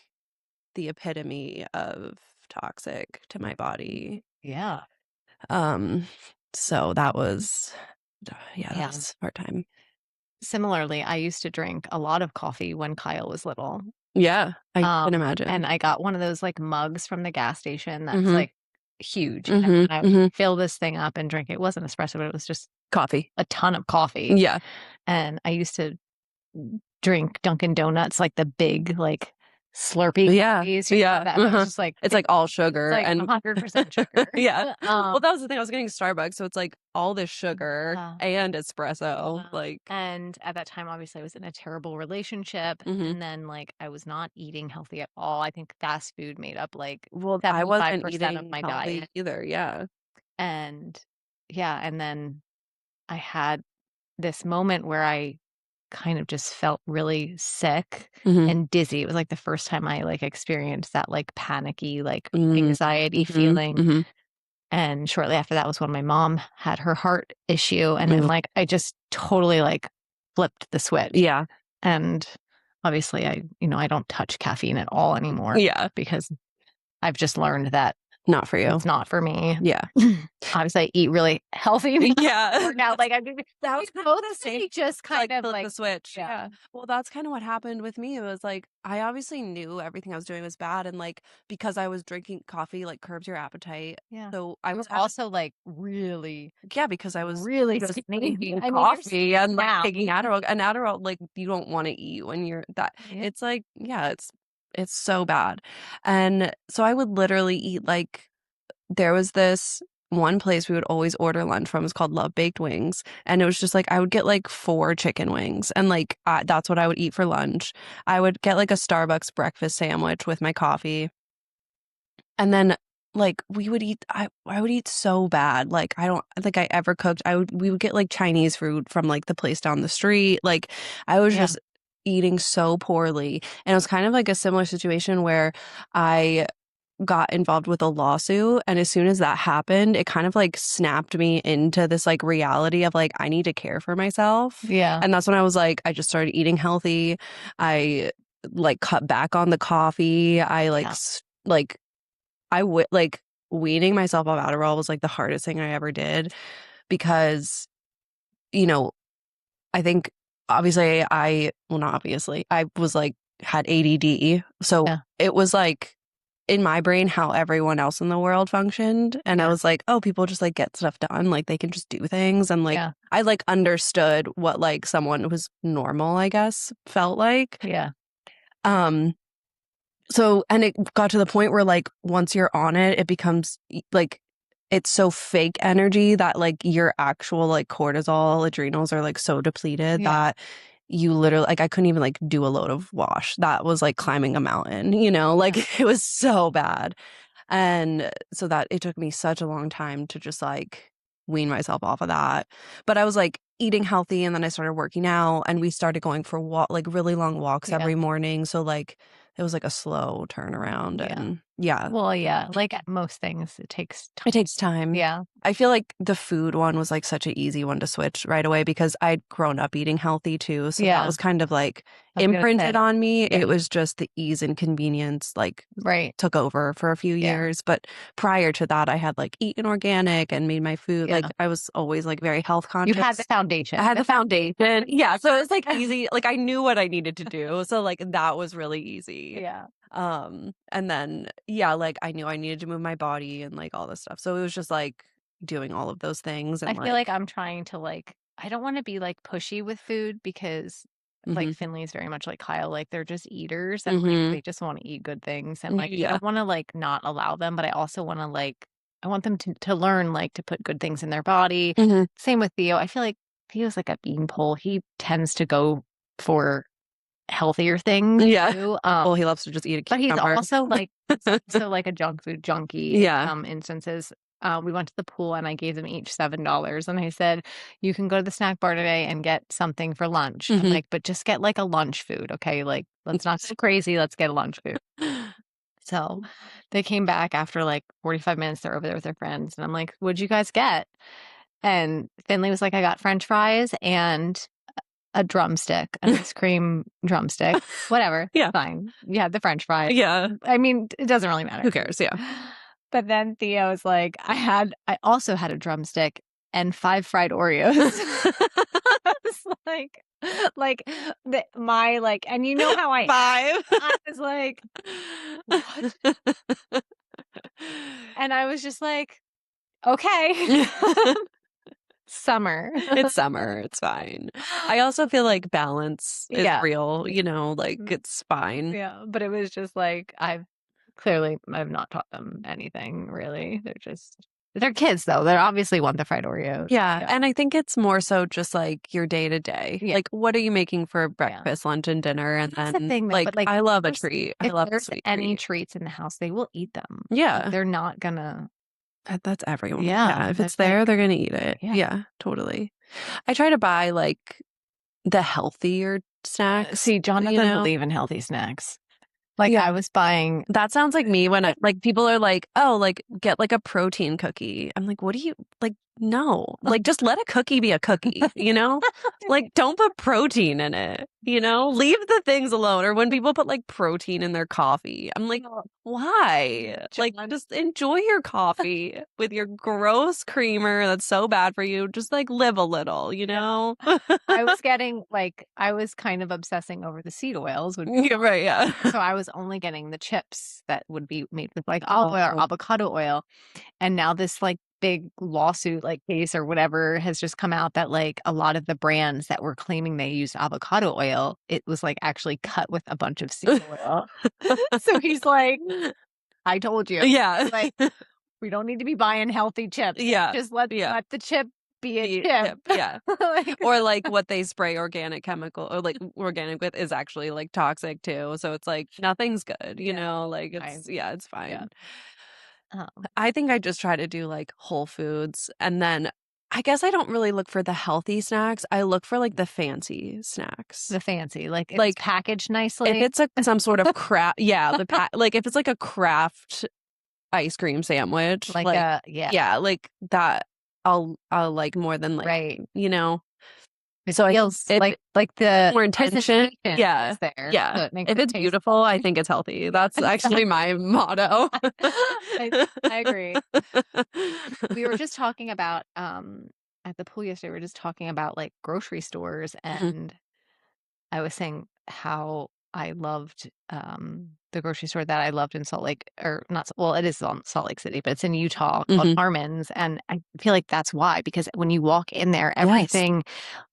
the epitome of toxic to my body. Yeah. So that was, that was a hard time. Similarly, I used to drink a lot of coffee when Kyle was little. Yeah, I can imagine. And I got one of those like mugs from the gas station that's like huge. And I would fill this thing up and drink it. It wasn't espresso, but it was just coffee. A ton of coffee. Yeah. And I used to drink Dunkin' Donuts, like the big, like Slurpee. Yeah. That. It's just like, it's like all sugar and 100% sugar. Yeah. Well, that was the thing. I was getting Starbucks, so it's like all this sugar and espresso. Like, and at that time, obviously, I was in a terrible relationship, and then like I was not eating healthy at all. I think fast food made up like 75% of my diet either. Yeah. And and then I had this moment where I kind of just felt really sick and dizzy. It was like the first time I like experienced that like panicky, like anxiety feeling. And shortly after that was when my mom had her heart issue. And then like I just totally like flipped the switch. Yeah. And obviously I don't touch caffeine at all anymore. Yeah. Because I've just learned that not for you. It's not for me. Yeah. Obviously, I eat really healthy. Yeah. Now, like that was kind of the same. Just kind of like the switch. Yeah. Well, that's kind of what happened with me. It was like I obviously knew everything I was doing was bad, and like because I was drinking coffee, like curbs your appetite. Yeah. So I was also like really. Yeah, because I was really just drinking coffee and like taking Adderall. And Adderall, like you don't want to eat when you're that. Yeah. It's like it's so bad. And so I would literally eat like, there was this one place we would always order lunch from. It's called Love Baked Wings. And it was just like, I would get like 4 chicken wings. And like, that's what I would eat for lunch. I would get like a Starbucks breakfast sandwich with my coffee. And then like we would eat, I would eat so bad. Like, I don't think I ever cooked. We would get like Chinese food from like the place down the street. Like I was just eating so poorly. And it was kind of like a similar situation where I got involved with a lawsuit, and as soon as that happened, it kind of like snapped me into this like reality of like I need to care for myself. Yeah. And that's when I was like, I just started eating healthy. I like cut back on the coffee. I like like weaning myself off Adderall was like the hardest thing I ever did, because I think obviously I was like had ADD. So it was like in my brain how everyone else in the world functioned. And I was like, oh, people just like get stuff done. Like they can just do things. And like I like understood what like someone who's normal, I guess, felt like. Yeah. So, and it got to the point where like once you're on it, it becomes like it's so fake energy that like your actual like cortisol adrenals are like so depleted Yeah. that you literally like I couldn't even like do a load of wash. That was like climbing a mountain, you know, like it was so bad. And so that it took me such a long time to just like wean myself off of that. But I was like eating healthy and then I started working out and we started going for like really long walks Yeah. every morning. So like it was like a slow turnaround Yeah. and yeah. Well, yeah, like most things, it takes time. It takes time. Yeah. I feel like the food one was like such an easy one to switch right away because I'd grown up eating healthy too. So Yeah. that was kind of like I was gonna imprinted say, on me. yeah. It was just the ease and convenience like right. took over for a few Yeah. years. But prior to that, I had like eaten organic and made my food. Yeah. Like I was always like very health conscious. You had the foundation. I had the foundation. Yeah. So it was like easy. Like I knew what I needed to do. So like that was really easy. Yeah. And then yeah, like I knew I needed to move my body and like all this stuff. So it was just like doing all of those things. And I feel like I'm trying to like, I don't want to be like pushy with food because like Finley's very much like Kyle, like they're just eaters and like they just want to eat good things. And like, I don't want to like not allow them, but I also want to like, I want them to learn like to put good things in their body. Same with Theo. I feel like Theo's like a beanpole. He tends to go for healthier things. Yeah. Too. Well, he loves to just eat a cucumber. But he's also like like a junk food junkie. Yeah. In some instances. We went to the pool and I gave them each $7 and I said, you can go to the snack bar today and get something for lunch. I'm like, but just get like a lunch food. Okay. Like, let's not go crazy. Let's get a lunch food. So they came back after like 45 minutes. They're over there with their friends. And I'm like, what'd you guys get? And Finley was like, I got French fries and a drumstick, an ice cream drumstick, whatever. Yeah. Fine. Yeah. The French fries. Yeah. I mean, it doesn't really matter. Who cares? Yeah. But then Theo was like, I also had a drumstick and 5 fried Oreos. It's like my like, and you know how I 5. I was like, what? And I was just like, okay. Summer. It's summer. It's fine. I also feel like balance is real, you know, like it's fine. Yeah. But it was just like, I've not taught them anything really. They're kids though. They obviously want the fried Oreos. Yeah. And I think it's more so just like your day to day. Yeah. Like, what are you making for breakfast, lunch, and dinner? And That's then the thing, though, like, but, like, I love a treat. I If love a there's sweet any treat. treats in the house, they will eat them. Yeah. Like, they're not gonna. That's everyone. Yeah. If it's there, they're going to eat it. Yeah. Yeah, totally. I try to buy like the healthier snacks. See, John doesn't believe in healthy snacks. Like Yeah. I was buying. That sounds like me when I like people are like, oh, like get like a protein cookie. I'm like, what do you like? No, like just let a cookie be a cookie, you know? Like don't put protein in it, you know? Leave the things alone. Or when people put like protein in their coffee, I'm like, why? Like just enjoy your coffee with your gross creamer that's so bad for you. Just like live a little, you know? I was getting like, I was kind of obsessing over the seed oils. Yeah, right, yeah. So I was only getting the chips that would be made with like olive oil or avocado oil. And now this like big lawsuit like case or whatever has just come out that like a lot of the brands that were claiming they used avocado oil, it was like actually cut with a bunch of seed oil. So he's like, I told you. Yeah. Like, we don't need to be buying healthy chips. Yeah. Just let the chip be a chip. Yeah. Or like what they spray organic chemical or like organic with is actually like toxic too. So it's like nothing's good, you know, like it's fine. Yeah. I think I just try to do like whole foods and then I guess I don't really look for the healthy snacks. I look for like the fancy snacks. The fancy, like it's packaged nicely. If it's some sort of craft, like if it's like a craft ice cream sandwich, like like that, I'll like more than like you know. So it feels like the more intention. Yeah. There. Yeah. So if it's beautiful, I think it's healthy. That's actually my motto. I agree. We were just talking about at the pool yesterday, we were just talking about like grocery stores and I was saying how I loved the grocery store that I loved in Salt Lake, or not, well, it is Salt Lake City, but it's in Utah called Harmon's. And I feel like that's why, because when you walk in there, everything,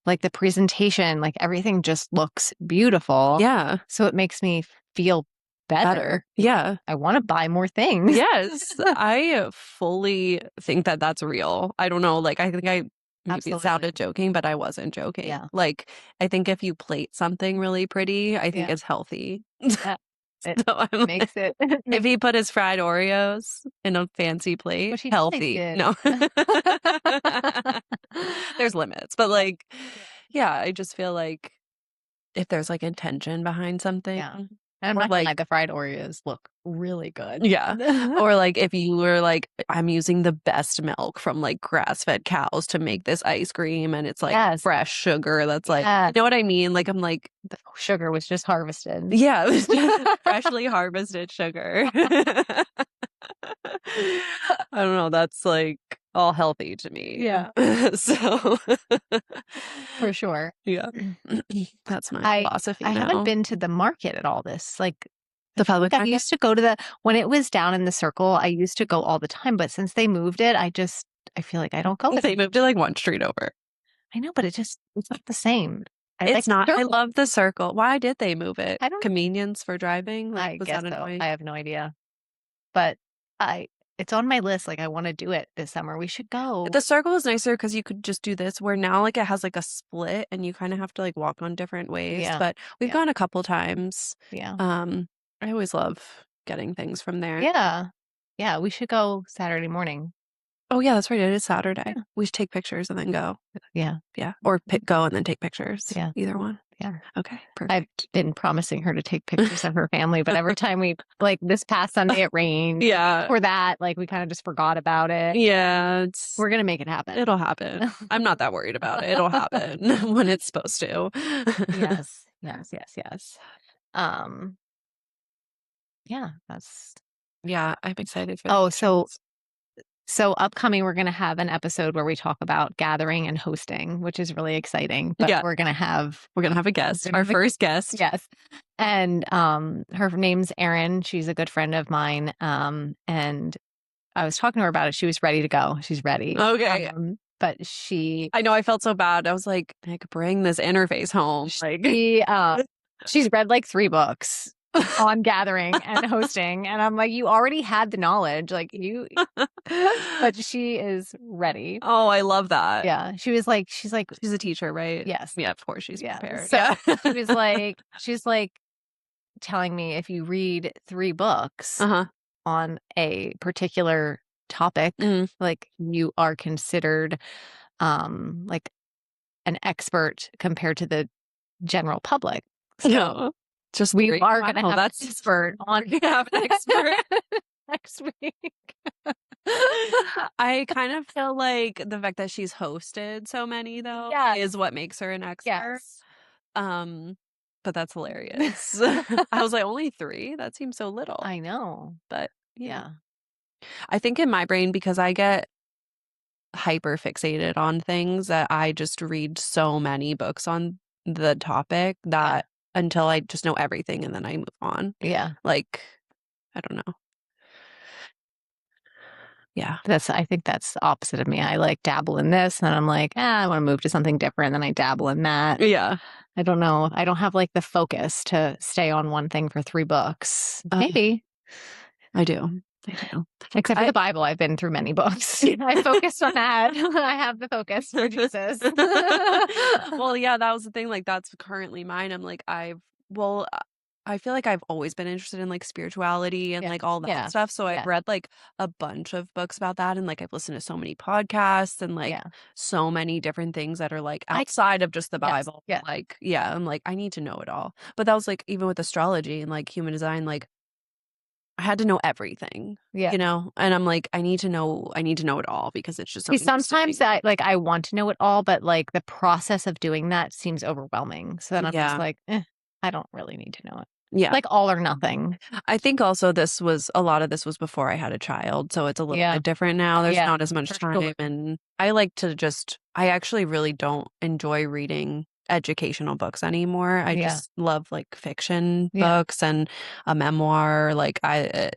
like the presentation, like everything just looks beautiful. Yeah. So it makes me feel better. Yeah. I want to buy more things. Yes. I fully think that that's real. I don't know. Like, I think maybe it Absolutely. sounded joking, but I wasn't joking. Yeah. Like, I think if you plate something really pretty, I think Yeah. it's healthy. Yeah. It So I'm makes it. if he put his fried Oreos in a fancy plate, Which he healthy. did. No. There's limits. But like, yeah, I just feel like if there's like intention behind something. Yeah. And I'm Or not gonna lie, like, the fried Oreos look really good. yeah. Or like if you were like, I'm using the best milk from like grass-fed cows to make this ice cream and it's like Yes. fresh sugar that's like, Yes. you know what I mean? Like I'm like, The sugar was just harvested. yeah, it was just freshly harvested sugar. I don't know, that's like all healthy to me. Yeah. So For sure. yeah. That's my philosophy I now. haven't been to the market at all this. Like The public I market? used to go to when it was down in the Circle, I used to go all the time, but since they moved it, I feel like I don't go. They moved it like one street over. I know, but it's not the same. It's not. Circle. I love the Circle. Why did they move it? I don't- Convenience for driving? Like, I was guess that so. annoying? I have no idea. But it's on my list. Like I want to do it this summer. We should go. The Circle is nicer because you could just do this, where now like it has like a split and you kind of have to like walk on different ways. Yeah. But we've Yeah. gone a couple times. Yeah. I always love getting things from there. Yeah. Yeah. We should go Saturday morning. Oh yeah, that's right. It is Saturday. Yeah. We should take pictures and then go. Yeah. Yeah. Or go and then take pictures. Yeah. Either one. Yeah. Okay. Perfect. I've been promising her to take pictures of her family, but every time we like this past Sunday it rained. Yeah. For that, like we kind of just forgot about it. Yeah. We're gonna make it happen. It'll happen. I'm not that worried about it. It'll happen when it's supposed to. Yes. Yeah, that's. Yeah, I'm excited for. Oh, so upcoming, we're gonna have an episode where we talk about gathering and hosting, which is really exciting. But Yeah. we're gonna have a guest, our first guest. Yes. And her name's Erin. She's a good friend of mine. And I was talking to her about it. She was ready to go. She's ready. Okay. But I know I felt so bad. I was like, I could bring this interface home. Like she's read like 3 books on gathering and hosting. And I'm like, you already had the knowledge. Like but she is ready. Oh, I love that. Yeah. She's a teacher, right? Yes. Yeah, of course she's prepared. So she's like telling me if you read 3 books on a particular topic, like you are considered like an expert compared to the general public. So just we are going to have an expert on an expert next week. I kind of feel like the fact that she's hosted so many though is what makes her an expert. Yes. But that's hilarious. I was like, only 3? That seems so little. I know. But yeah. I think in my brain, because I get hyper fixated on things, that I just read so many books on the topic that until I just know everything and then I move on. Yeah. Like, I don't know. Yeah. I think that's the opposite of me. I like dabble in this and then I'm like, I want to move to something different. And then I dabble in that. Yeah. I don't know. I don't have like the focus to stay on one thing for 3 books. Maybe. I do. Except for the Bible. I've been through many books. I focused on that. I have the focus for Jesus. Well, yeah, that was the thing. Like, that's currently mine. I'm like, I feel like I've always been interested in like spirituality and like all that stuff. So I've read like a bunch of books about that. And like I've listened to so many podcasts and like so many different things that are like outside of just the Bible. Yeah. Like, yeah, I'm like, I need to know it all. But that was like, even with astrology and like human design, like I had to know everything. Yeah. You know? And I'm like, I need to know it all because it's just so sometimes I want to know it all, but like the process of doing that seems overwhelming. So then I'm just like, I don't really need to know it. Yeah. Like all or nothing. I think also a lot of this was before I had a child. So it's a little bit different now. There's not as much time. Sure. And I like to I actually really don't enjoy reading educational books anymore. I just love like fiction books and a memoir. Like so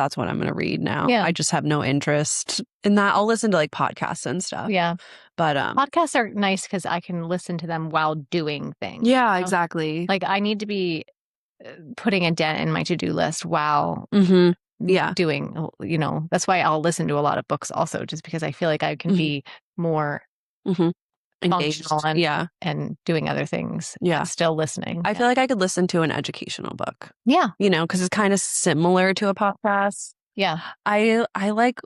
that's what I'm going to read now. Yeah. I just have no interest in that. I'll listen to like podcasts and stuff. Yeah. But podcasts are nice because I can listen to them while doing things. Yeah, exactly. Like I need to be putting a dent in my to-do list while Yeah. doing, that's why I'll listen to a lot of books also, just because I feel like I can be more Engaged. functional and doing other things and still listening. I feel like I could listen to an educational book. Yeah. Because it's kind of similar to a podcast. Yeah. I like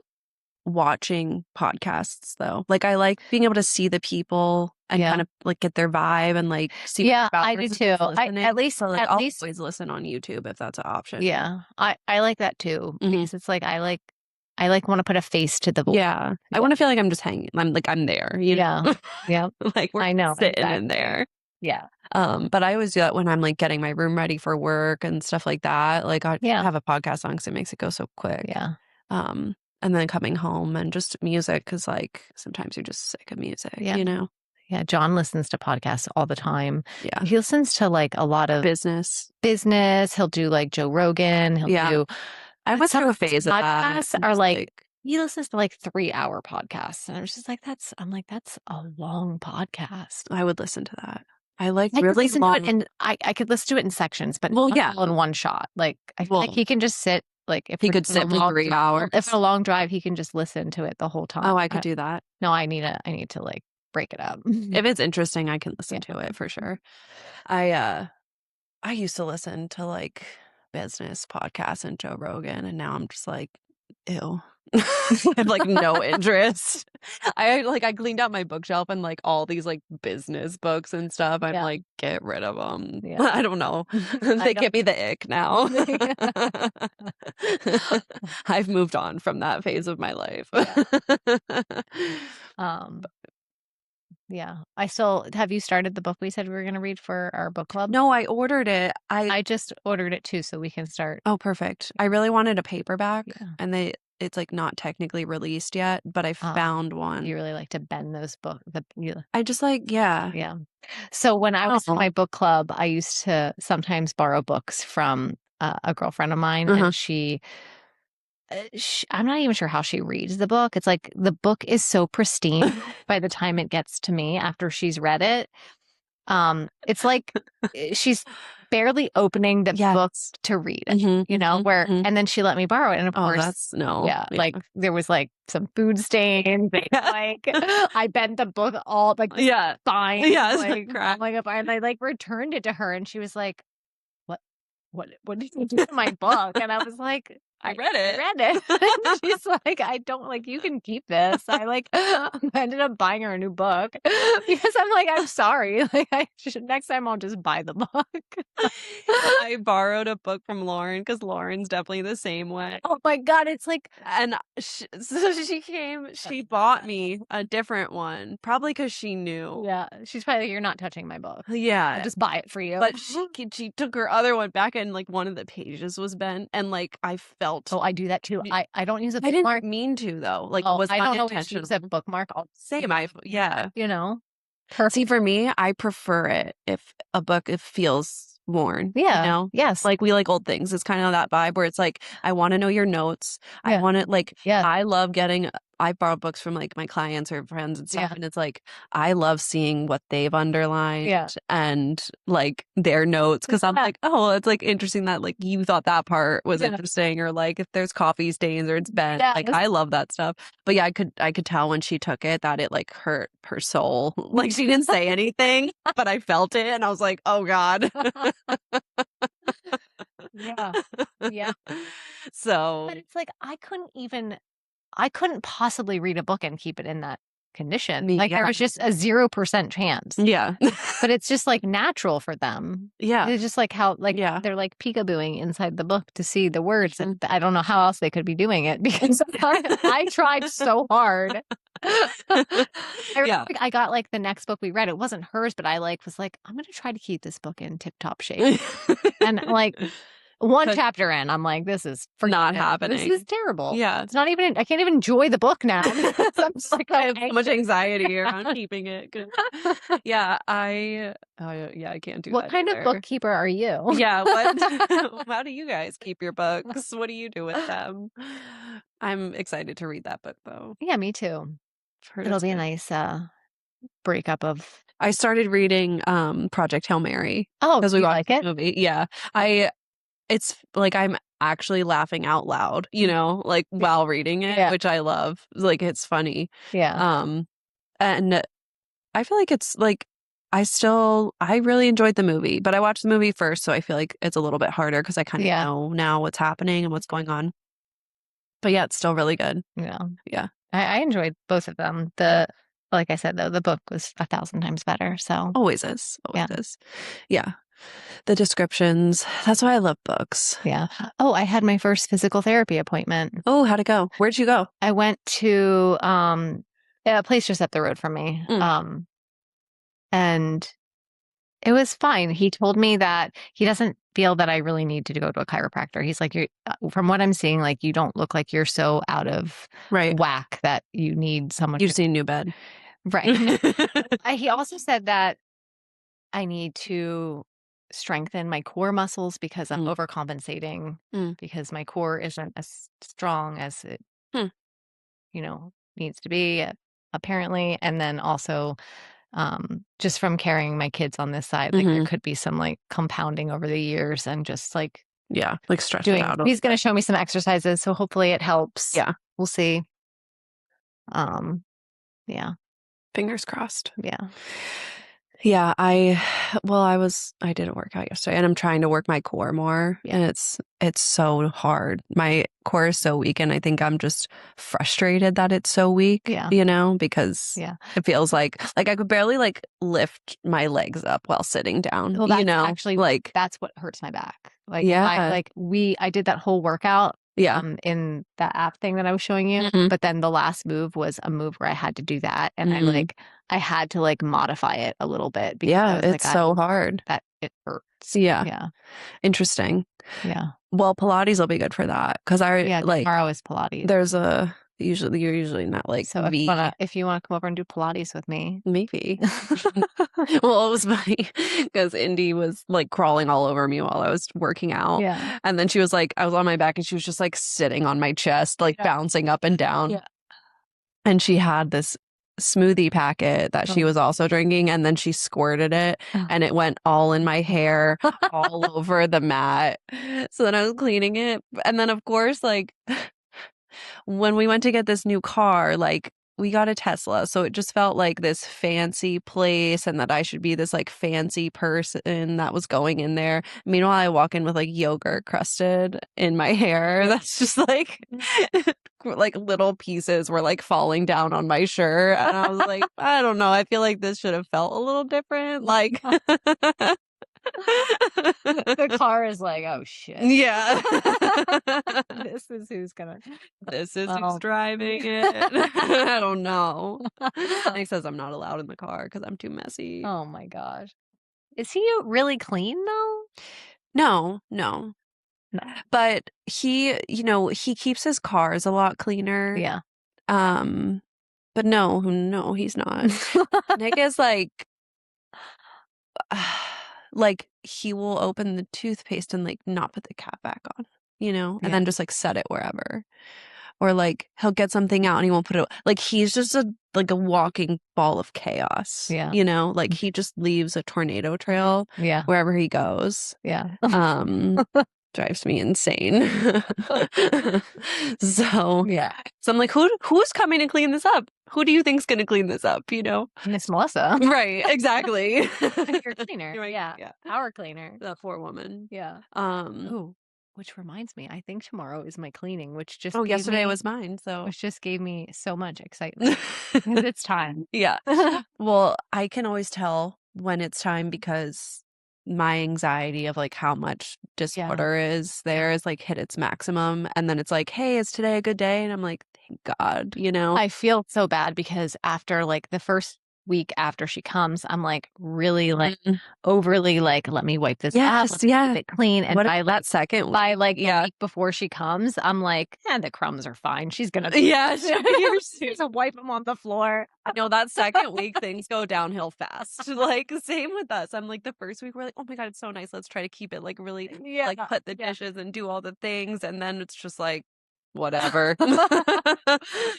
watching podcasts though. Like I like being able to see the people and kind of like get their vibe and like see what Yeah, they're about I do versus too. just listening. At least So like I'll always listen on YouTube if that's an option. Yeah. I like that too. Because it's like I want to put a face to the voice. Yeah. I want to feel like I'm just hanging. I'm there, you know? Yeah. Like we're I know sitting in there. Yeah. But I always do that when I'm like getting my room ready for work and stuff like that. Like I have a podcast on because it makes it go so quick. Yeah. And then coming home and just music because like sometimes you're just sick of music, you know? Yeah. John listens to podcasts all the time. Yeah. He listens to like a lot of business. He'll do like Joe Rogan. He'll do. I went through a phase of podcasts that. Are like he listens to like 3-hour podcasts. And I was just like, that's a long podcast. I would listen to that. I like I really listen long. to it and I could listen to it in sections, but all in one shot. Like I feel like he can just sit. Like if he could sit for 3 hours. If it's a long drive, he can just listen to it the whole time. Oh, I could do that. No, I need to like break it up. If it's interesting, I can listen to it for sure. I used to listen to like business podcasts and Joe Rogan, and now I'm just like, ew. I have like no interest. I cleaned out my bookshelf and like all these like business books and stuff. I'm like, get rid of them. Yeah. I don't know. They give me the ick now. I've moved on from that phase of my life. Yeah. I still have you started the book we said we were going to read for our book club? No, I ordered it. I just ordered it too, so we can start. Oh, perfect. I really wanted a paperback, and it's like not technically released yet, but I found one. You really like to bend those books. I just like, yeah. So when I was in my book club, I used to sometimes borrow books from a girlfriend of mine, and I'm not even sure how she reads the book. It's like the book is so pristine by the time it gets to me after she's read it. It's like she's barely opening the book to read it, and then she let me borrow it. And of course, like there was like some food stains. Like I bent the book all like fine. Like, and I like returned it to her and she was like, what did you do to my book? And I was like, I read it. And she's like, I don't like, you can keep this. I like ended up buying her a new book because I'm like, I'm sorry. Like next time I'll just buy the book. I borrowed a book from Lauren because Lauren's definitely the same way. Oh my God. It's like, and she bought me a different one, probably because she knew. Yeah. She's probably like, you're not touching my book. Yeah. I'll just buy it for you. But she took her other one back and like one of the pages was bent and like I felt. Oh, I do that too. I don't use a bookmark. I didn't mean to though. Like was I not don't intentional. Use a bookmark. Same. Perfect. See, for me, I prefer it if a book feels worn. Yeah. Yes. Like we like old things. It's kind of that vibe where it's like I want to know your notes. I want it like I love getting. I borrow books from like my clients or friends and stuff, and it's like I love seeing what they've underlined and like their notes because I'm like, oh, it's like interesting that like you thought that part was interesting, or like if there's coffee stains or it's bent, like I love that stuff. But yeah, I could tell when she took it that it like hurt her soul. Like she didn't say anything, but I felt it, and I was like, oh God. Yeah. So, but it's like I couldn't possibly read a book and keep it in that condition. Like there was just a 0% chance. Yeah. But it's just like natural for them. Yeah. It's just like how they're like peekabooing inside the book to see the words. And I don't know how else they could be doing it because I tried so hard. I got like the next book we read. It wasn't hers, but I was like, I'm going to try to keep this book in tip-top shape. And like one chapter in, I'm like, this is not happening. This is terrible. Yeah. It's not even, I can't even enjoy the book now. I'm just like, I have so much anxiety around keeping it. Yeah, I can't do that. What kind of bookkeeper are you? Yeah. How do you guys keep your books? What do you do with them? I'm excited to read that book though. Yeah, me too. It'll be a nice breakup of I started reading Project Hail Mary Oh, because we you watched like the it? movie. Yeah. It's like I'm actually laughing out loud, like while reading it, Yeah. which I love. Like it's funny. Yeah. And I feel like it's like I really enjoyed the movie, but I watched the movie first, so I feel like it's a little bit harder because I kind of Yeah. know now what's happening and what's going on. But yeah, it's still really good. Yeah. Yeah. I enjoyed both of them. Like I said, though, the book was 1,000 times better. So Always is. Always Yeah. is. Yeah. The descriptions. That's why I love books. yeah. Oh, I had my first physical therapy appointment. Oh, how'd it go? Where'd you go? I went to a place just up the road from me. And it was fine. He told me that he doesn't feel that I really need to go to a chiropractor. He's like, from what I'm seeing, like you don't look like you're so out of Right. whack that you need someone. You just need a new bed. Right. He also said that I need to strengthen my core muscles because I'm overcompensating because my core isn't as strong as it, needs to be, apparently. And then also, just from carrying my kids on this side, like there could be some like compounding over the years and just like like stretch it out. He's going to show me some exercises, so hopefully it helps. Yeah. We'll see. Yeah. Fingers crossed. Yeah. Yeah, I didn't work out yesterday and I'm trying to work my core more and it's so hard. My core is so weak and I think I'm just frustrated that it's so weak, because it feels like I could barely like lift my legs up while sitting down, Well, that's actually like that's what hurts my back. Like I did that whole workout in that app thing that I was showing you, but then the last move was a move where I had to do that and I had to like modify it a little bit because it's so hard that it hurts. Yeah. Interesting. Yeah. Well, Pilates will be good for that because tomorrow is Pilates. There's you're usually not like so if you want to come over and do Pilates with me, maybe. Well, it was funny because Indy was like crawling all over me while I was working out. Yeah. And then she was like, I was on my back and she was just like sitting on my chest, like bouncing up and down. Yeah. And she had this smoothie packet that she was also drinking and then she squirted it and it went all in my hair, all over the mat. So then I was cleaning it. And then of course, like when we went to get this new car, like we got a Tesla. So it just felt like this fancy place and that I should be this like fancy person that was going in there. Meanwhile, I walk in with like yogurt crusted in my hair. That's just like like little pieces were like falling down on my shirt. And I was like, I don't know. I feel like this should have felt a little different. Like the car is like, oh shit. Yeah. This is who's driving it. I don't know. He says I'm not allowed in the car because I'm too messy. Oh my gosh. Is he really clean though? No. But he keeps his cars a lot cleaner. Yeah. But no, he's not. Nick is like he will open the toothpaste and like not put the cap back on, and then just like set it wherever. Or like he'll get something out and he won't put it. Like he's just a walking ball of chaos. Yeah. Like he just leaves a tornado trail wherever he goes. Yeah. Drives me insane. So I'm like, who's coming to clean this up? Who do you think's going to clean this up? Miss Melissa. Right. Exactly. Your cleaner. Yeah. Our cleaner. The poor woman. Yeah. Which reminds me, I think tomorrow is my cleaning, which just yesterday was mine, so which just gave me so much excitement. It's time. Yeah. Well, I can always tell when it's time because my anxiety of like how much disorder is like hit its maximum, and then it's like, hey, is today a good day? And I'm like, thank God, I feel so bad because after like the first week after she comes, I'm like really like overly like, let me wipe this up, keep it clean. And by that second the week before she comes, I'm like, the crumbs are fine. She's gonna she's gonna wipe them on the floor. No, that second week things go downhill fast. Like same with us. I'm like the first week we're like, oh my God, it's so nice. Let's try to keep it like really like put the dishes and do all the things, and then it's just like whatever. We're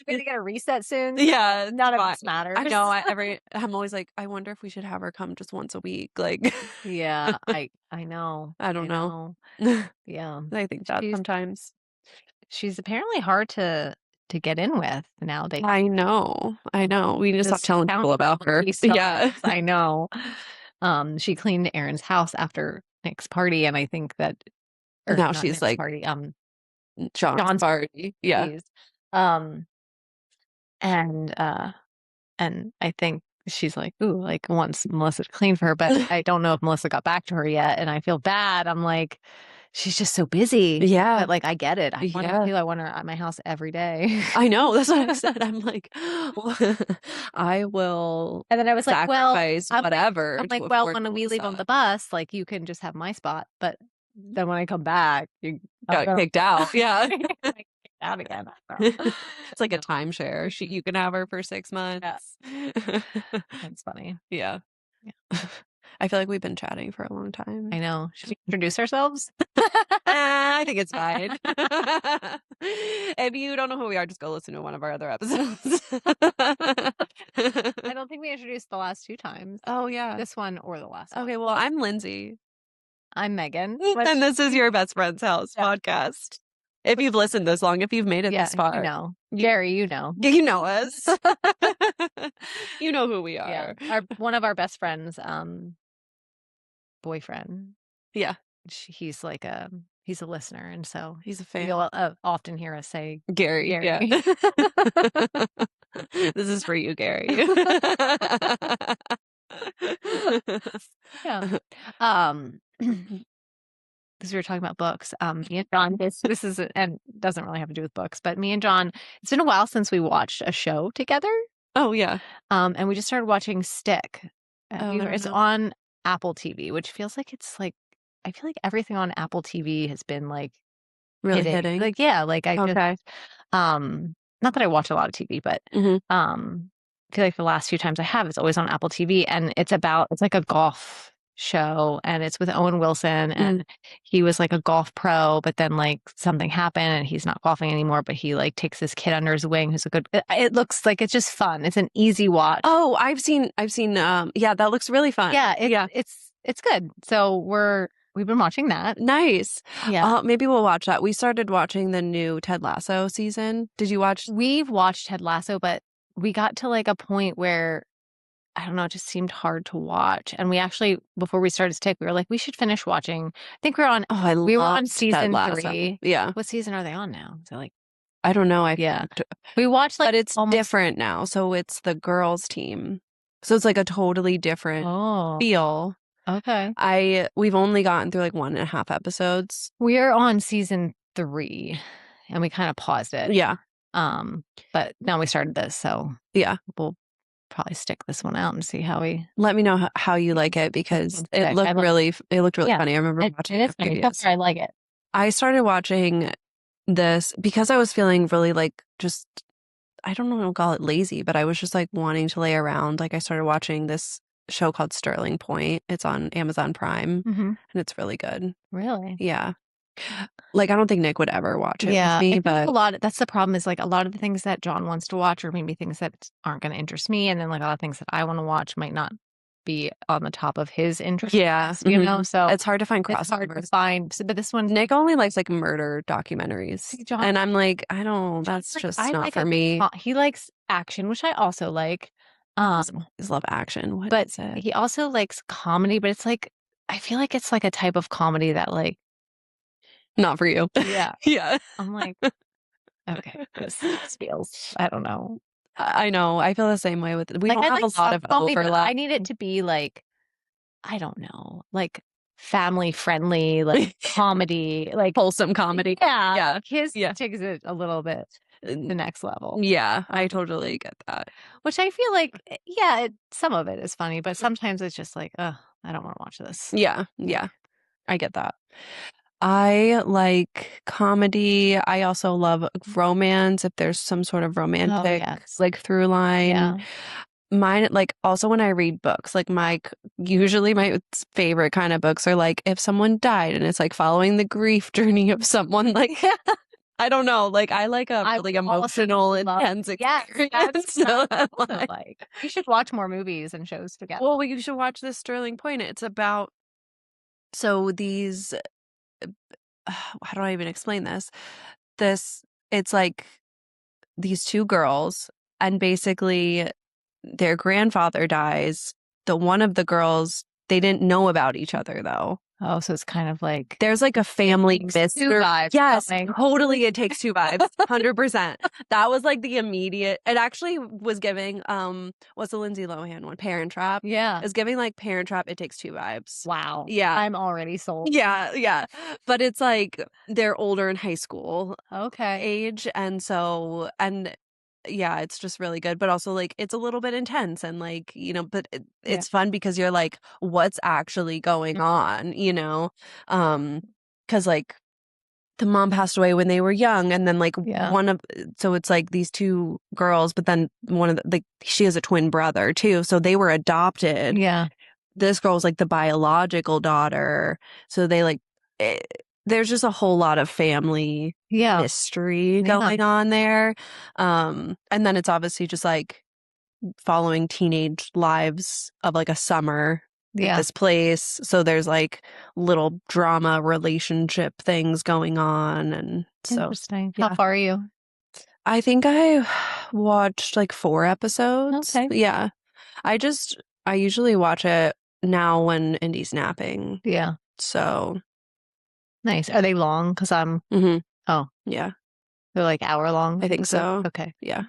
gonna get a reset soon. Yeah, None of fine. this matters. I know. I'm always like, I wonder if we should have her come just once a week. Like, Yeah, I know. I don't know. Yeah, I think that She's- sometimes. she's apparently hard to get in with nowadays. I know. We need to stop Just telling people about her. Yeah. I know. She cleaned Aaron's house after Nick's party, and I think that Now not she's Nick's like party. John's party. Yeah. Parties. And I think she's like, ooh, like wants Melissa to clean for her, but I don't know if Melissa got back to her yet, and I feel bad. I'm like, she's just so busy. Yeah. But like, I get it. I want her Yeah. to. I want her at my house every day. I know. That's what I said. I'm like, I will And then I was like, well, sacrifice whatever. I'm like, to well, afford when we leave on Melissa. the bus, like you can just have my spot. But then when I come back, you Got kicked out. Yeah. kicked out again. I don't know. It's like a timeshare. You can have her for 6 months. That's funny. Yeah. Yeah. I feel like we've been chatting for a long time. I know. Should we introduce ourselves? I think it's fine. If you don't know who we are, just go listen to one of our other episodes. I don't think we introduced the last 2 times. Oh, yeah. This one or the last one. Okay, well, I'm Lindsay. I'm Megan. And this is Your Best Friend's House podcast. If you've listened this long, if you've made it this far. You know. Gary, you know. You know us. You know who we are. Yeah. One of our best friends, boyfriend. Yeah. He's like he's a listener, and so He's a fan. you'll often hear us say Gary. Gary. Yeah. This is for you, Gary. Yeah. Because we were talking about books. Me and John, this is and doesn't really have to do with books, but me and John, it's been a while since we watched a show together. Oh yeah. And we just started watching Stick. It's know. on Apple TV, which feels like it's like I feel like everything on Apple TV has been like Really hitting. Like yeah, like I Okay. just not that I watch a lot of TV, but Mhm. I feel like the last few times I have, it's always on Apple TV, and it's like a golf show, and it's with Owen Wilson, and he was like a golf pro, but then like something happened and he's not golfing anymore, but he like takes this kid under his wing who's a good, it looks like it's just fun. It's an easy watch. Oh, I've seen yeah, that looks really fun. Yeah, it's good. So we've been watching that. Nice. Yeah. Maybe we'll watch that. We started watching the new Ted Lasso season. Did you watch? We've watched Ted Lasso, but we got to like a point where I don't know, it just seemed hard to watch. And we actually, before we started Stick, we were like, we should finish watching. I think we're on. Oh, we were on loved season Ted Lasso. 3. Yeah. What season are they on now? So like, I don't know. we watched like, but it's different now. So it's the girls' team. So it's like a totally different feel. Okay. We've only gotten through like 1.5 episodes. We are on season 3, and we kind of paused it. Yeah. But now we started this, so yeah, we'll probably stick this one out and see how we. Let me know how you like it, because it looked really funny. I remember watching it. I like it. I started watching this because I was feeling really like just, I don't know, I'll call it lazy, but I was just like wanting to lay around. Like I started watching this show called Sterling Point. It's on Amazon Prime, and it's really good. Really? Yeah. Like I don't think Nick would ever watch it with me, but that's the problem, is like a lot of the things that John wants to watch, or maybe things that aren't going to interest me, and then like a lot of things that I want to watch might not be on the top of his interest. Yeah, you know, so it's hard to find crossovers. It's hard to find. But this one, Nick only likes like murder documentaries, John, and I'm like, I don't. That's just not for me. He likes action, which I also like. I love action. But he also likes comedy. But it's like, I feel like it's like a type of comedy that like. Not for you. Yeah. Yeah. I'm like, okay, this feels, I don't know. I know. I feel the same way with it. We like, don't have a lot of overlap. I need it to be like, I don't know, like family friendly, like comedy, like wholesome comedy. Yeah. Yeah. His takes it a little bit the next level. Yeah. I totally get that. Which I feel like, some of it is funny, but sometimes it's just like, I don't want to watch this. Yeah. Yeah. I get that. I like comedy. I also love romance, if there's some sort of romantic like through line. Yeah. Mine, like also when I read books, like usually my favorite kind of books are like if someone died and it's like following the grief journey of someone. Like I don't know. Like I like a really emotional, intense experience. That's so like you should watch more movies and shows together. Well, you should watch this Sterling Point. It's about these. How do I even explain this? It's like these two girls, and basically their grandfather dies. One of the girls, they didn't know about each other though. Oh, so it's kind of like there's like a family mystery. Yes, totally. It Takes Two vibes, 100%. That was like the immediate. It actually was giving what's the Lindsay Lohan one? Parent Trap. Yeah, it's giving like Parent Trap. It Takes Two vibes. Wow. Yeah, I'm already sold. Yeah. But it's like they're older in high school. Okay. Age, and yeah, it's just really good, but also like it's a little bit intense and like, but it's fun because you're like, what's actually going on, because like the mom passed away when they were young, and then like so it's like these two girls, but then one of the, like she has a twin brother too, so they were adopted. Yeah, this girl's like the biological daughter, so they like there's just a whole lot of family history going on there. And then it's obviously just like following teenage lives of like a summer at this place. So there's like little drama relationship things going on. And so interesting. How far are you? I think I watched like 4 episodes. Okay. Yeah. I usually watch it now when Indy's napping. Yeah. So nice. Are they long? Because I'm. Oh, yeah. They're like hour long. I think so. Okay. Yeah.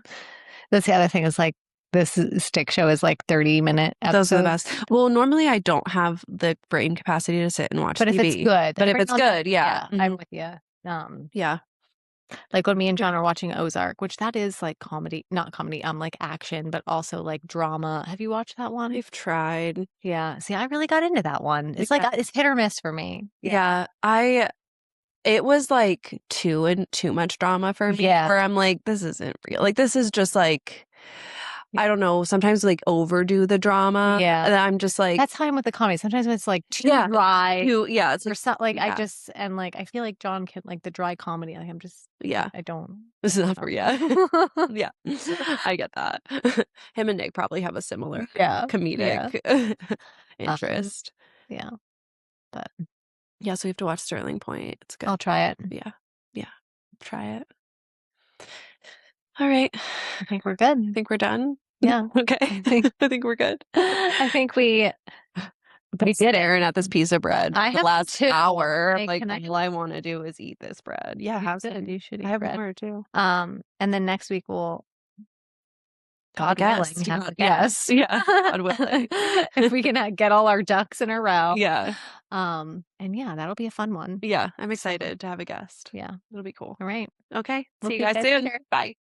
That's the other thing is like this stick show is like 30-minute episodes. Those are the best. Well, normally I don't have the brain capacity to sit and watch but TV. If it's good. But if it's good, yeah. I'm with you. Yeah. Like when me and John are watching Ozark, which that is like comedy, not comedy, like action, but also like drama. Have you watched that one? I've tried. Yeah. See, I really got into that one. It's like it's hit or miss for me. Yeah. It was like too much drama for me. Yeah. Where I'm like, this isn't real. Like this is just like, I don't know, sometimes like overdo the drama. Yeah. And I'm just like, that's how I'm with the comedy. Sometimes when it's like too dry. It's like, I just, and like, I feel like John can like the dry comedy. Like I'm just, I don't. This is not for you. Yeah. I get that. Him and Nick probably have a similar comedic interest. Yeah. But yeah, so we have to watch Sterling Point. It's good. I'll try it. Yeah. Try it. All right. I think we're good. I think we're done. Yeah. Okay. I think we're good. I think we did staring at this piece of bread I the last hour. Hey, like all I want to do is eat this bread. Yeah, have some. You should eat I have bread. more too. And then next week we'll God willing, have a guest. Yeah. God willing. if we can get all our ducks in a row. Yeah. And yeah, that'll be a fun one. Yeah, I'm excited to have a guest. Yeah. It'll be cool. All right. Okay. We'll see you guys soon. Later. Bye.